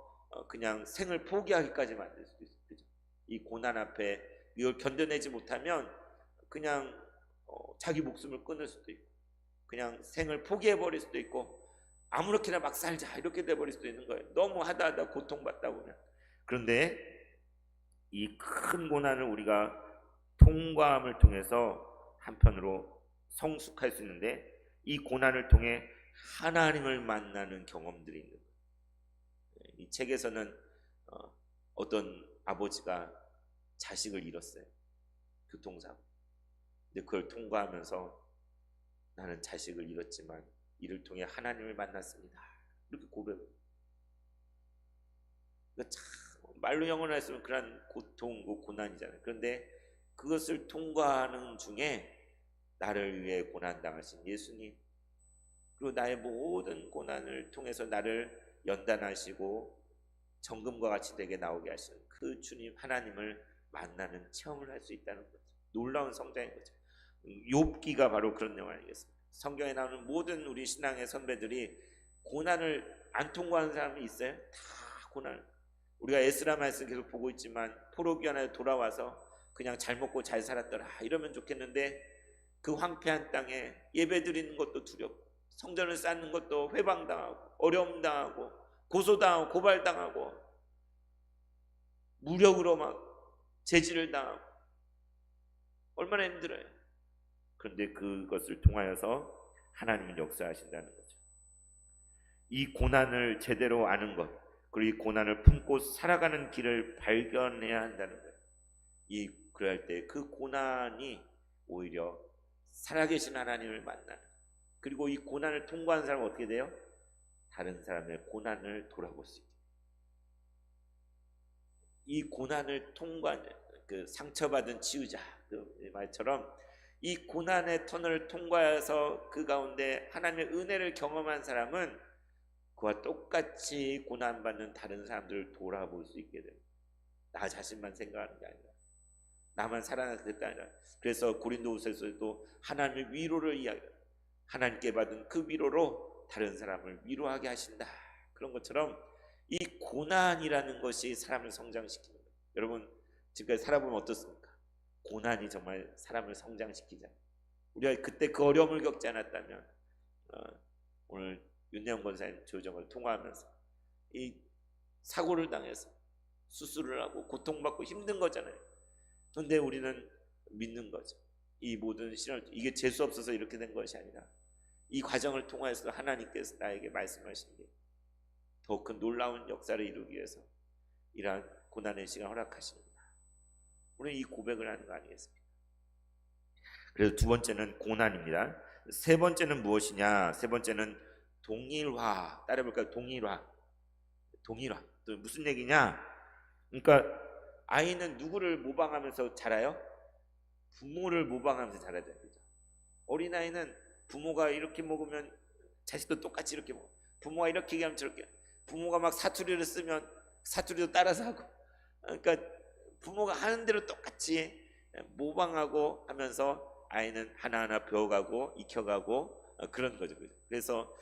그냥 생을 포기하기까지 만들 수도 있어요. 그죠? 이 고난 앞에 이걸 견뎌내지 못하면 그냥 자기 목숨을 끊을 수도 있고, 그냥 생을 포기해버릴 수도 있고, 아무렇게나 막 살자 이렇게 돼버릴 수도 있는 거예요. 너무 하다 고통받다 보면. 그런데 이 큰 고난을 우리가 통과함을 통해서 한편으로 성숙할 수 있는데, 이 고난을 통해 하나님을 만나는 경험들이 있는 거예요. 이 책에서는 어떤 아버지가 자식을 잃었어요. 교통사고. 근데 그걸 통과하면서 나는 자식을 잃었지만 이를 통해 하나님을 만났습니다. 이렇게 고백을. 그러니까 참 말로 영어로 했으면 그런 고통고 고난이잖아요. 그런데 그것을 통과하는 중에 나를 위해 고난당하신 예수님, 그리고 나의 모든 고난을 통해서 나를 연단하시고 정금과 같이 되게 나오게 하시는 그 주님 하나님을 만나는 체험을 할 수 있다는 거죠. 놀라운 성장인 거죠. 욥기가 바로 그런 내용 아니겠습니까? 성경에 나오는 모든 우리 신앙의 선배들이 고난을 안 통과하는 사람이 있어요? 다 고난을. 우리가 에스라 말씀 계속 보고 있지만 포로기환에 돌아와서 그냥 잘 먹고 잘 살았더라 이러면 좋겠는데, 그 황폐한 땅에 예배 드리는 것도 두렵고 성전을 쌓는 것도 회방당하고 어려움 당하고 고소당하고 고발당하고 무력으로 막 제지를 당하고 얼마나 힘들어요. 그런데 그것을 통하여서 하나님은 역사하신다는 거죠. 이 고난을 제대로 아는 것, 그리고 이 고난을 품고 살아가는 길을 발견해야 한다는 거예요. 그럴 때 그 고난이 오히려 살아계신 하나님을 만나는, 그리고 이 고난을 통과한 사람은 어떻게 돼요? 다른 사람의 고난을 돌아볼 수 있게. 이 고난을 통과한, 그 상처받은 치유자 그 말처럼 이 고난의 터널을 통과해서 그 가운데 하나님의 은혜를 경험한 사람은 그와 똑같이 고난받는 다른 사람들을 돌아볼 수 있게 됩니다. 나 자신만 생각하는 게 아니라 나만 살아났을 때 아니라. 그래서 고린도후서에서도 하나님의 위로를 이야기해요. 하나님께 받은 그 위로로 다른 사람을 위로하게 하신다. 그런 것처럼 이 고난이라는 것이 사람을 성장시키는 거예요. 여러분 지금까지 살아보면 어떻습니까? 고난이 정말 사람을 성장시키잖아요. 우리가 그때 그 어려움을 겪지 않았다면 오늘 윤대영 권사님 조정을 통화하면서 이 사고를 당해서 수술을 하고 고통받고 힘든 거잖아요. 그런데 우리는 믿는 거죠. 이 모든 신을 이게 재수 없어서 이렇게 된 것이 아니라 이 과정을 통해서 하나님께서 나에게 말씀하신 게 더 큰 놀라운 역사를 이루기 위해서 이러한 고난의 시간을 허락하십니다. 우리는 이 고백을 하는 거 아니겠습니까? 그래서 두 번째는 고난입니다. 세 번째는 무엇이냐? 세 번째는 동일화. 따라해볼까요? 동일화. 동일화. 또 무슨 얘기냐? 그러니까 아이는 누구를 모방하면서 자라요? 부모를 모방하면서 자라야 됩니다. 어린아이는 부모가 이렇게 먹으면 자식도 똑같이 이렇게 먹어. 부모가 이렇게 얘기하면 저렇게. 부모가 막 사투리를 쓰면 사투리도 따라서 하고. 그러니까 부모가 하는 대로 똑같이 모방하고 하면서 아이는 하나하나 배워가고 익혀가고 그런 거죠. 그래서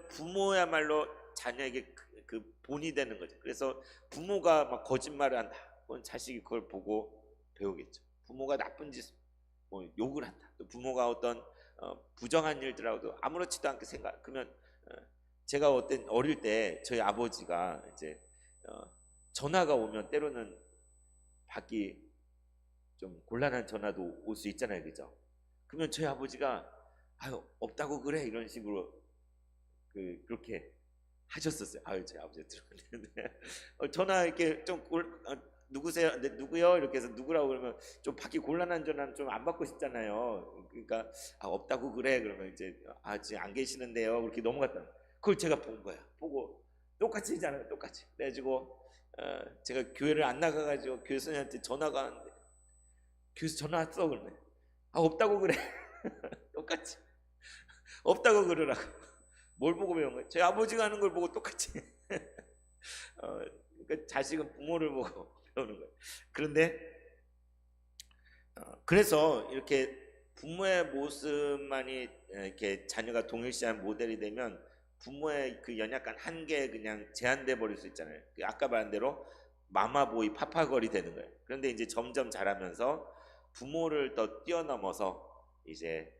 부모야말로 자녀에게 그 본이 되는 거죠. 그래서 부모가 막 거짓말을 한다. 그건 자식이 그걸 보고 배우겠죠. 부모가 나쁜 짓, 뭐 욕을 한다. 또 부모가 어떤 부정한 일들하고도 아무렇지도 않게 생각. 그러면 제가 어릴 때 저희 아버지가 이제 전화가 오면 때로는 받기 좀 곤란한 전화도 올 수 있잖아요, 그죠? 그러면 저희 아버지가 아유 없다고 그래 이런 식으로 그렇게 하셨었어요. 아유 저희 아버지가 들었는데 전화 이렇게 좀 누구세요? 네, 누구요? 이렇게 해서 누구라고 그러면 좀 받기 곤란한 전화는 좀 안 받고 싶잖아요. 그러니까 없다고 그래 그러면 이제 지금 안 계시는데요. 그렇게 넘어갔다. 그걸 제가 본 거야. 보고 똑같이 하잖아요. 똑같이. 그래가지고 제가 교회를 안 나가가지고 교회 선생님한테 전화가 왔는데 교회에서 전화 왔어 그러네. 없다고 그래. 똑같이. 없다고 그러라고. 뭘 보고 배운 거예요? 제 아버지가 하는 걸 보고 똑같이. 그러니까 자식은 부모를 보고 배우는 거예요. 그런데 그래서 이렇게 부모의 모습만이 이렇게 자녀가 동일시한 모델이 되면 부모의 그 연약한 한계에 그냥 제한돼 버릴 수 있잖아요. 아까 말한 대로 마마보이 파파걸이 되는 거예요. 그런데 이제 점점 자라면서 부모를 더 뛰어넘어서 이제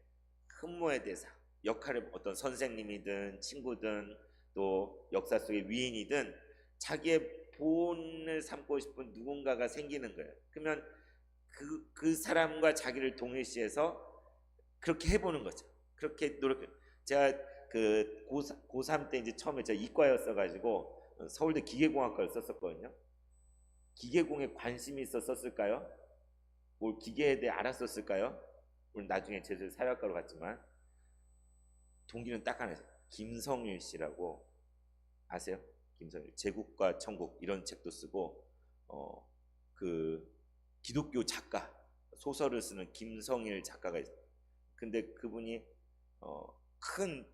흠모의 대상, 역할을 어떤 선생님이든 친구든 또 역사 속의 위인이든 자기의 본을 삼고 싶은 누군가가 생기는 거예요. 그러면 그 사람과 자기를 동일시해서 그렇게 해보는 거죠. 그렇게 노력. 제가 그 고3 때 이제 처음에 제가 이과였어가지고 서울대 기계공학과를 썼었거든요. 기계공에 관심이 있었을까요? 뭘 기계에 대해 알았었을까요? 물론 나중에 제주 사회학과로 갔지만 동기는 딱 하나 있어요. 김성일 씨라고 아세요? 김성일 제국과 천국 이런 책도 쓰고 그 기독교 작가 소설을 쓰는 김성일 작가가 있어요. 근데 그분이 큰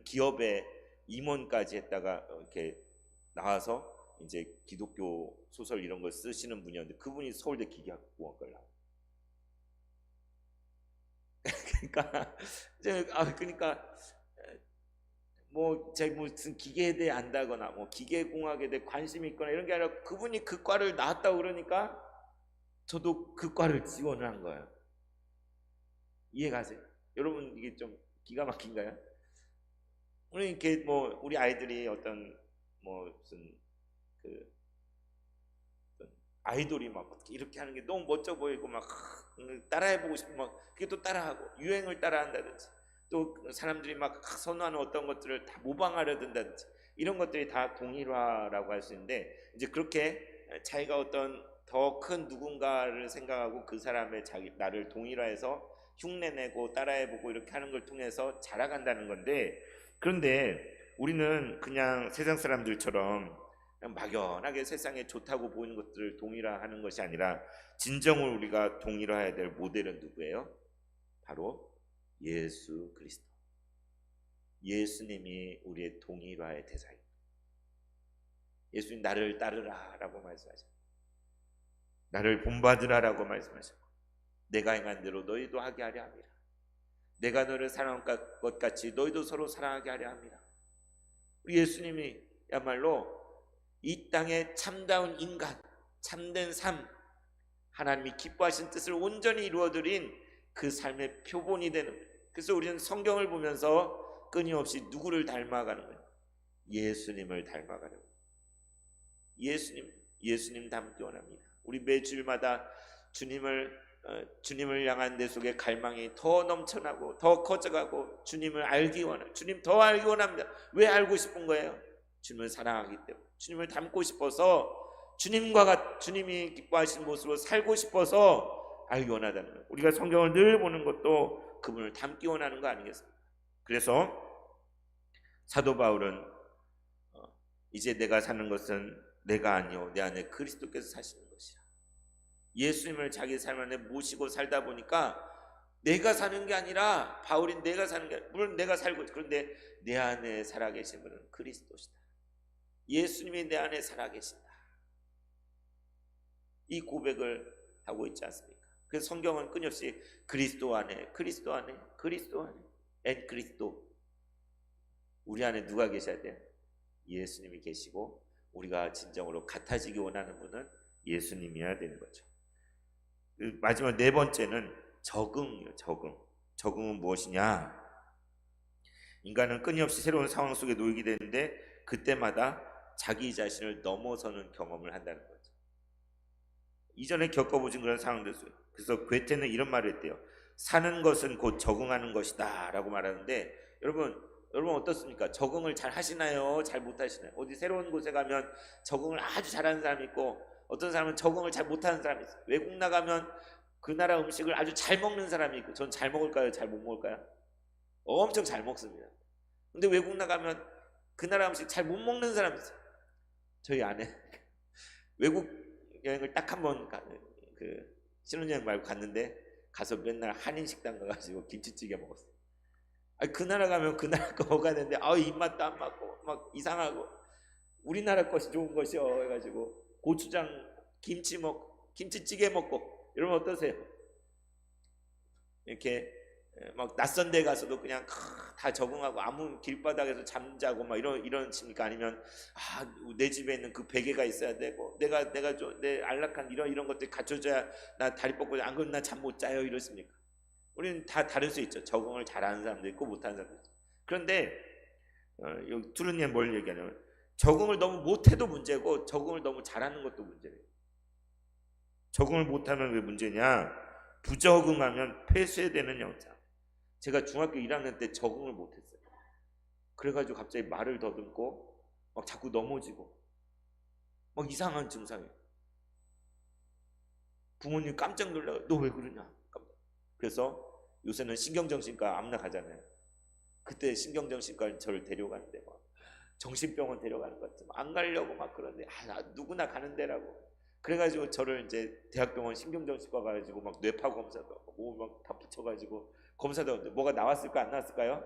기업의 임원까지 했다가 이렇게 나와서 이제 기독교 소설 이런 걸 쓰시는 분이었는데 그분이 서울대 기계공학과를 나와요. 그러니까 뭐 제가 무슨 기계에 대해 안다거나 뭐 기계공학에 대해 관심이 있거나 이런 게 아니라 그분이 그 과를 나왔다고 그러니까 저도 그 과를 지원을 한 거예요. 이해가세요? 여러분 이게 좀 기가 막힌가요? 우리 이렇게 뭐 우리 아이들이 어떤 뭐 무슨 그 아이돌이 막 이렇게 하는 게 너무 멋져 보이고 막 따라해보고 싶으면 막 그게 또 따라하고 유행을 따라한다든지 또 사람들이 막 선호하는 어떤 것들을 다 모방하려 든다든지 이런 것들이 다 동일화라고 할 수 있는데 이제 그렇게 자기가 어떤 더 큰 누군가를 생각하고 그 사람의 나를 동일화해서 흉내내고 따라해보고 이렇게 하는 걸 통해서 자라간다는 건데 그런데 우리는 그냥 세상 사람들처럼 그냥 막연하게 세상에 좋다고 보이는 것들을 동일화하는 것이 아니라 진정으로 우리가 동일화해야 될 모델은 누구예요? 바로 예수 그리스도. 예수님이 우리의 동일화의 대상입니다. 예수님 나를 따르라 라고 말씀하셨고 나를 본받으라 라고 말씀하셨고 내가 행한 대로 너희도 하게 하려 합니다. 내가 너를 사랑한 것 같이 너희도 서로 사랑하게 하려 합니다. 우리 예수님이 야말로 이 땅에 참다운 인간, 참된 삶, 하나님이 기뻐하신 뜻을 온전히 이루어드린 그 삶의 표본이 되는 그래서 우리는 성경을 보면서 끊임없이 누구를 닮아가는 거예요? 예수님을 닮아가는 거예요. 예수님 닮기 원합니다. 우리 매주일마다 주님을 향한 내 속의 갈망이 더 넘쳐나고 더 커져가고 주님을 알기 원합니다. 주님 더 알기 원합니다. 왜 알고 싶은 거예요? 주님을 사랑하기 때문에, 주님을 닮고 싶어서, 주님이 기뻐하시는 모습으로 살고 싶어서 알기 원하다는 거예요. 우리가 성경을 늘 보는 것도 그분을 닮기 원하는 거 아니겠습니까? 그래서 사도 바울은 이제 내가 사는 것은 내가 아니요 내 안에 그리스도께서 사시는 것이라. 예수님을 자기 삶 안에 모시고 살다 보니까 내가 사는 게 아니라, 바울인 내가 사는 게 아니라, 물론 내가 살고 있죠. 그런데 내 안에 살아계신 분은 그리스도시다. 예수님이 내 안에 살아계신다. 이 고백을 하고 있지 않습니까? 그래서 성경은 끊임없이 그리스도 안에 엔 그리스도, 우리 안에 누가 계셔야 돼요? 예수님이 계시고, 우리가 진정으로 같아지기 원하는 분은 예수님이어야 되는 거죠. 마지막 네 번째는 적응이에요. 적응은 무엇이냐? 인간은 끊임없이 새로운 상황 속에 놓이게 되는데 그때마다 자기 자신을 넘어서는 경험을 한다는 거죠. 이전에 겪어보신 그런 상황들 있어요. 그래서 괴테는 이런 말을 했대요. 사는 것은 곧 적응하는 것이다 라고 말하는데, 여러분 어떻습니까? 적응을 잘 하시나요? 잘 못하시나요? 어디 새로운 곳에 가면 적응을 아주 잘하는 사람이 있고, 어떤 사람은 적응을 잘 못하는 사람이 있어요. 외국 나가면 그 나라 음식을 아주 잘 먹는 사람이 있고, 전 잘 먹을까요? 잘 못 먹을까요? 엄청 잘 먹습니다. 근데 외국 나가면 그 나라 음식 잘 못 먹는 사람이 있어요. 저희 아내 외국 여행을 딱 한 번 신혼여행 말고 갔는데, 가서 맨날 한인 식당 가가지고 김치찌개 먹었어요. 그 나라 가면 그 나라 거 먹어야 되는데 입맛도 안 맞고 막 이상하고, 우리나라 것이 좋은 것이요 해가지고 고추장 김치찌개 먹고. 여러분 어떠세요? 이렇게 막 낯선 데 가서도 그냥 다 적응하고 아무 길바닥에서 잠자고 막 이러십니까? 아니면 내 집에 있는 그 베개가 있어야 되고, 내가 내 안락한 이런 것들 갖춰줘야 나 다리 뻗고, 안 그러면 나 잠 못 자요 이러십니까? 우리는 다 다를 수 있죠. 적응을 잘하는 사람도 있고 못하는 사람도 있죠. 그런데 여기 투르님 뭘 얘기하냐면, 적응을 너무 못해도 문제고 적응을 너무 잘하는 것도 문제예요. 적응을 못하면 왜 문제냐? 부적응하면 폐쇄되는 영장. 제가 중학교 1학년 때 적응을 못했어요. 그래가지고 갑자기 말을 더듬고 막 자꾸 넘어지고 막 이상한 증상이에요. 부모님 깜짝 놀라요. 너 왜 그러냐? 그래서 요새는 신경정신과 아무나 가잖아요. 그때 신경정신과는 저를 데려가는데 막 정신병원 데려가는 것 같으면 안 가려고 막 그러는데, 누구나 가는 데라고. 그래가지고 저를 이제 대학병원 신경정신과 가가지고 막 뇌파 검사도 하고 몸 막 다 붙여가지고 검사도 하는데, 뭐가 나왔을까 안 나왔을까요?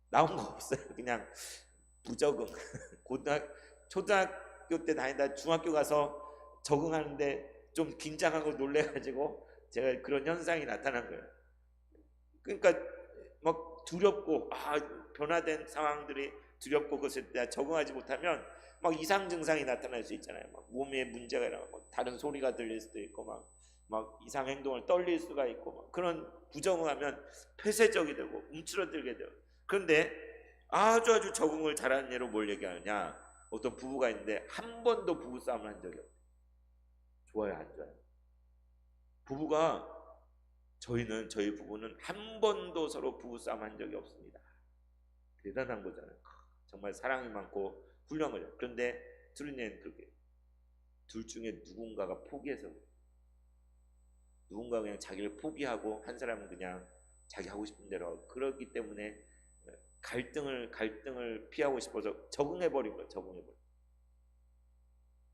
나온 거 없어요. 그냥 부적응. 초등학교 때 다니다 중학교 가서 적응하는데 좀 긴장하고 놀래가지고 제가 그런 현상이 나타난 거예요. 그러니까 막 두렵고, 변화된 상황들이 두렵고, 그것에 대해 적응하지 못하면 막 이상 증상이 나타날 수 있잖아요. 막 몸에 문제가 일어나고 다른 소리가 들릴 수도 있고, 막 이상 행동을 떨릴 수가 있고, 막 그런 부적응하면 폐쇄적이 되고 움츠러들게 돼요. 그런데 아주 적응을 잘하는 예로 뭘 얘기하느냐? 어떤 부부가 있는데 한 번도 부부싸움을 한 적이 없어요. 좋아요, 안 좋아요? 저희 부부는 한 번도 서로 부부싸움 한 적이 없습니다. 대단한 거잖아요. 정말 사랑이 많고 훌륭한 거죠. 그런데 트루니는 그렇게 둘 중에 누군가가 포기해서, 누군가 그냥 자기를 포기하고 한 사람은 그냥 자기 하고 싶은 대로 하고, 그렇기 때문에 갈등을 피하고 싶어서 적응해버린 거예요.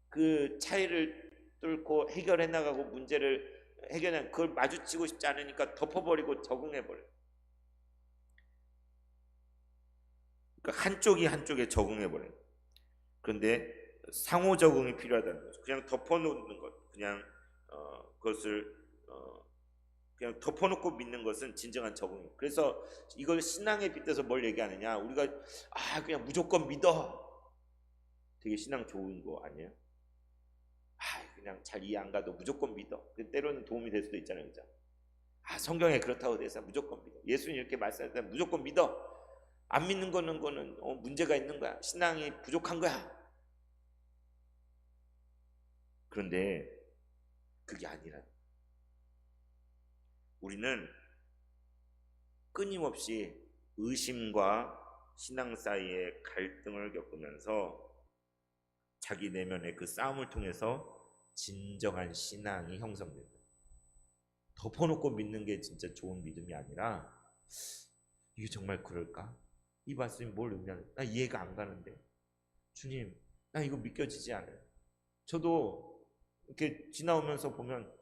그 차이를 뚫고 해결해 나가고 문제를 해결한, 그걸 마주치고 싶지 않으니까 덮어버리고 적응해버려요. 그러니까 한쪽에 적응해버려요. 그런데 상호 적응이 필요하다는 거죠. 그냥 덮어놓는 것, 그냥 그것을 그냥 덮어놓고 믿는 것은 진정한 적응이에요. 그래서 이걸 신앙에 빗대서 뭘 얘기하느냐? 우리가 그냥 무조건 믿어. 되게 신앙 좋은 거 아니에요? 그냥 잘 이해 안 가도 무조건 믿어. 때로는 도움이 될 수도 있잖아요, 그죠? 성경에 그렇다고 돼서 무조건 믿어. 예수님 이렇게 말씀하셨다 무조건 믿어. 안 믿는 거는 문제가 있는 거야. 신앙이 부족한 거야. 그런데 그게 아니라 우리는 끊임없이 의심과 신앙 사이에 갈등을 겪으면서 자기 내면의 그 싸움을 통해서 진정한 신앙이 형성된다. 덮어놓고 믿는 게 진짜 좋은 믿음이 아니라 이게 정말 그럴까? 이 말씀이 뭘 의미하는? 나 이해가 안 가는데 주님 나 이거 믿겨지지 않아요. 저도 이렇게 지나오면서 보면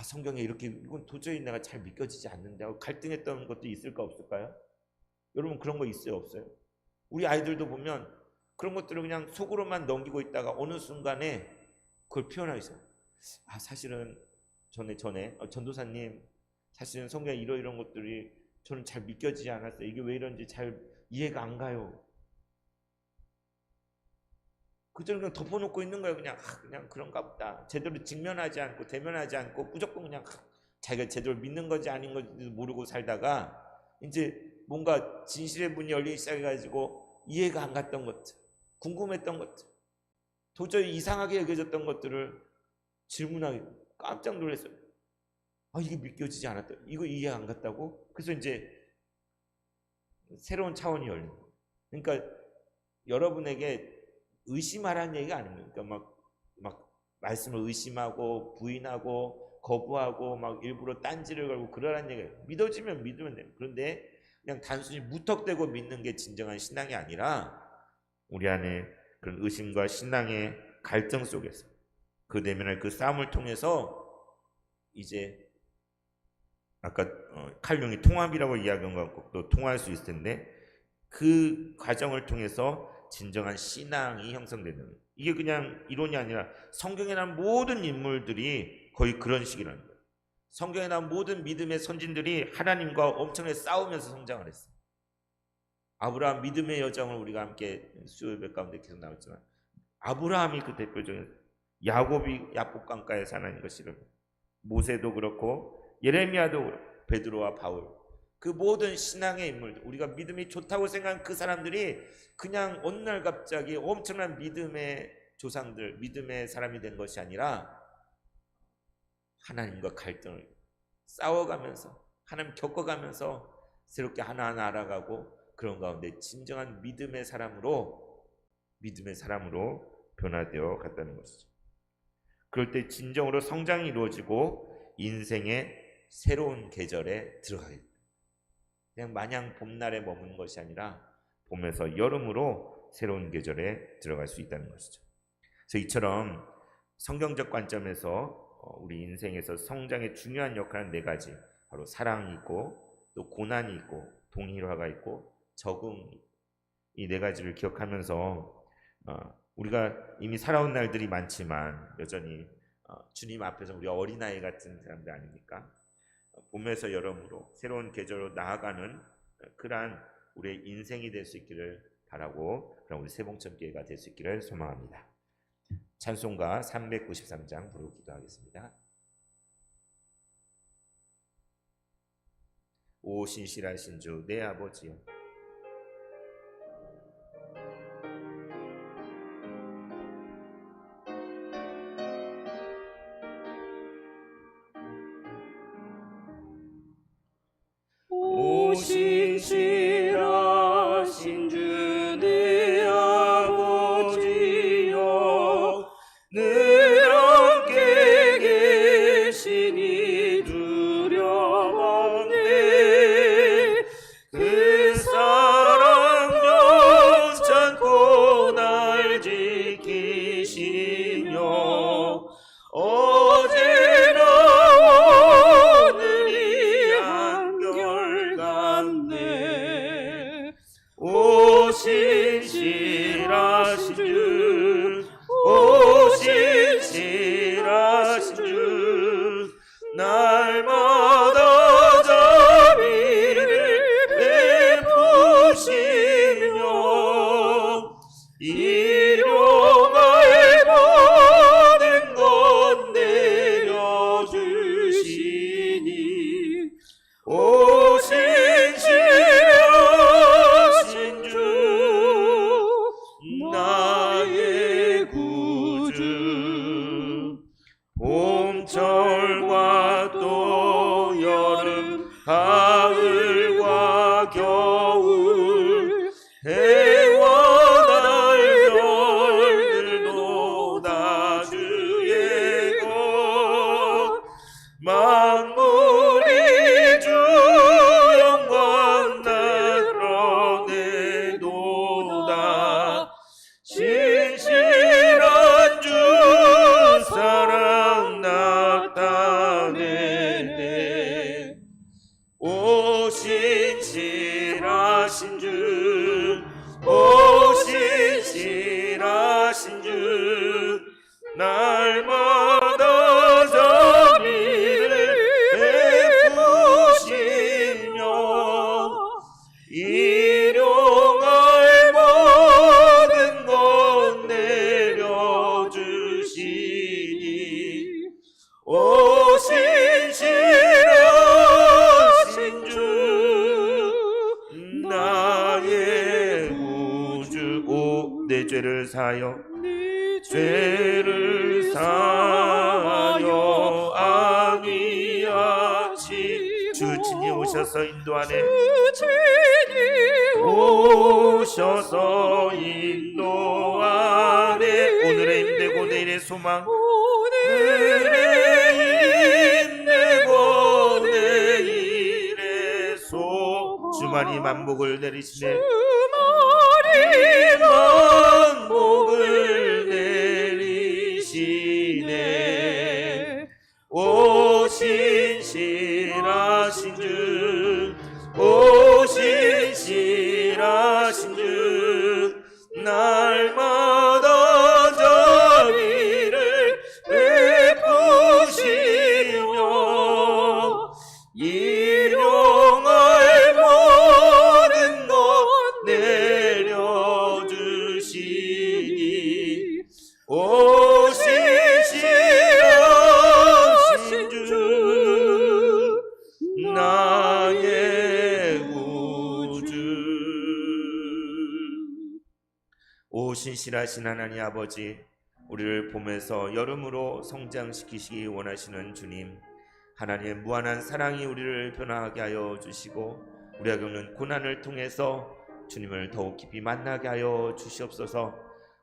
성경에 이렇게 이건 도저히 내가 잘 믿겨지지 않는데 하고 갈등했던 것도 있을까 없을까요? 여러분 그런 거 있어요 없어요? 우리 아이들도 보면 그런 것들을 그냥 속으로만 넘기고 있다가 어느 순간에 그걸 표현하고 있어요. 사실은 전도사님 사실은 성경에 이런 것들이 저는 잘 믿겨지지 않았어요. 이게 왜 이런지 잘 이해가 안 가요. 그저는 그냥 덮어놓고 있는 거예요. 그냥 그런가 보다. 제대로 직면하지 않고 대면하지 않고 무조건 그냥 자기가 제대로 믿는 건지 아닌 건지 모르고 살다가 이제 뭔가 진실의 문이 열리기 시작해가지고 이해가 안 갔던 것들, 궁금했던 것들, 도저히 이상하게 여겨졌던 것들을 질문하게 깜짝 놀랐어요. 이게 믿겨지지 않았다. 이거 이해 안 갔다고? 그래서 이제 새로운 차원이 열린 거예요. 그러니까 여러분에게 의심하라는 얘기가 아닙니다. 그러니까 막 말씀을 의심하고 부인하고 거부하고 막 일부러 딴지를 걸고 그러라는 얘기예요. 믿어지면 믿으면 돼요. 그런데 그냥 단순히 무턱대고 믿는 게 진정한 신앙이 아니라 우리 안에 그런 의심과 신앙의 갈등 속에서 그 내면의 그 싸움을 통해서 이제 아까 칼융이 통합이라고 이야기한 것 같고 또 통화할 수 있을 텐데 그 과정을 통해서 진정한 신앙이 형성되는 거예요. 이게 그냥 이론이 아니라 성경에 나온 모든 인물들이 거의 그런 식이라는 거예요. 성경에 나온 모든 믿음의 선진들이 하나님과 엄청나게 싸우면서 성장을 했어요. 아브라함 믿음의 여정을 우리가 함께 수요예배 가운데 계속 나왔지만 아브라함이 그 대표적인 야곱이 야복강가에서 하나님과 씨름 모세도 그렇고 예레미야도 그렇고 베드로와 바울 그 모든 신앙의 인물들 우리가 믿음이 좋다고 생각한 그 사람들이 그냥 어느 날 갑자기 엄청난 믿음의 조상들 믿음의 사람이 된 것이 아니라 하나님과 갈등을 싸워가면서 하나님 겪어가면서 새롭게 하나하나 알아가고 그런 가운데 진정한 믿음의 사람으로 변화되어 갔다는 것이죠. 그럴 때 진정으로 성장이 이루어지고 인생의 새로운 계절에 들어가게 됩니다. 그냥 마냥 봄날에 머무는 것이 아니라 봄에서 여름으로 새로운 계절에 들어갈 수 있다는 것이죠. 그래서 이처럼 성경적 관점에서 우리 인생에서 성장의 중요한 역할은 네 가지 바로 사랑이 있고 또 고난이 있고 동일화가 있고 적응이 이 네 가지를 기억하면서 우리가 이미 살아온 날들이 많지만 여전히 주님 앞에서 우리 어린아이 같은 사람들 아닙니까? 봄에서 여름으로 새로운 계절로 나아가는 그러한 우리의 인생이 될 수 있기를 바라고 그럼 우리 새봉천교회가 될 수 있기를 소망합니다. 찬송가 393장 부르고 기도하겠습니다. 오 신실하신 주 내 아버지여 신실하신 주 내 아버지여 늘 함께 계시니 두려움없네 그 신실하신 주 날마다 자비를 베푸시며 일용할 모든 것 내려주시니 오 신실하신 주 나의 구주 오 내 죄를 사하여 죄를 사하여 안위하시 주친이 오셔서 인도하네 오셔서 인도하네 오늘의 힘내고 내일의 소망 오늘의 힘내고 내일의 소 주만이 만복을 내리시네 주만이 만복을 내리시네 오 신실하신 주 오 신실하신 주 날마다 자비를 베푸시며 일용할 모든 것 내려주시니 오 신실하신 주 나의 구주 오 신실하신 하나님 아버지 우리를 봄에서 여름으로 성장시키시기 원하시는 주님 하나님의 무한한 사랑이 우리를 변화하게 하여 주시고 우리가 겪는 고난을 통해서 주님을 더욱 깊이 만나게 하여 주시옵소서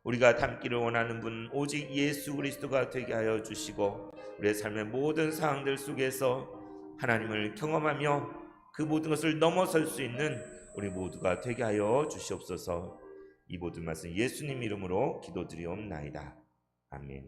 우리가 닮기를 원하는 분 오직 예수 그리스도가 되게 하여 주시고 우리의 삶의 모든 상황들 속에서 하나님을 경험하며 그 모든 것을 넘어설 수 있는 우리 모두가 되게 하여 주시옵소서 이 모든 말씀 예수님 이름으로 기도드리옵나이다. 아멘.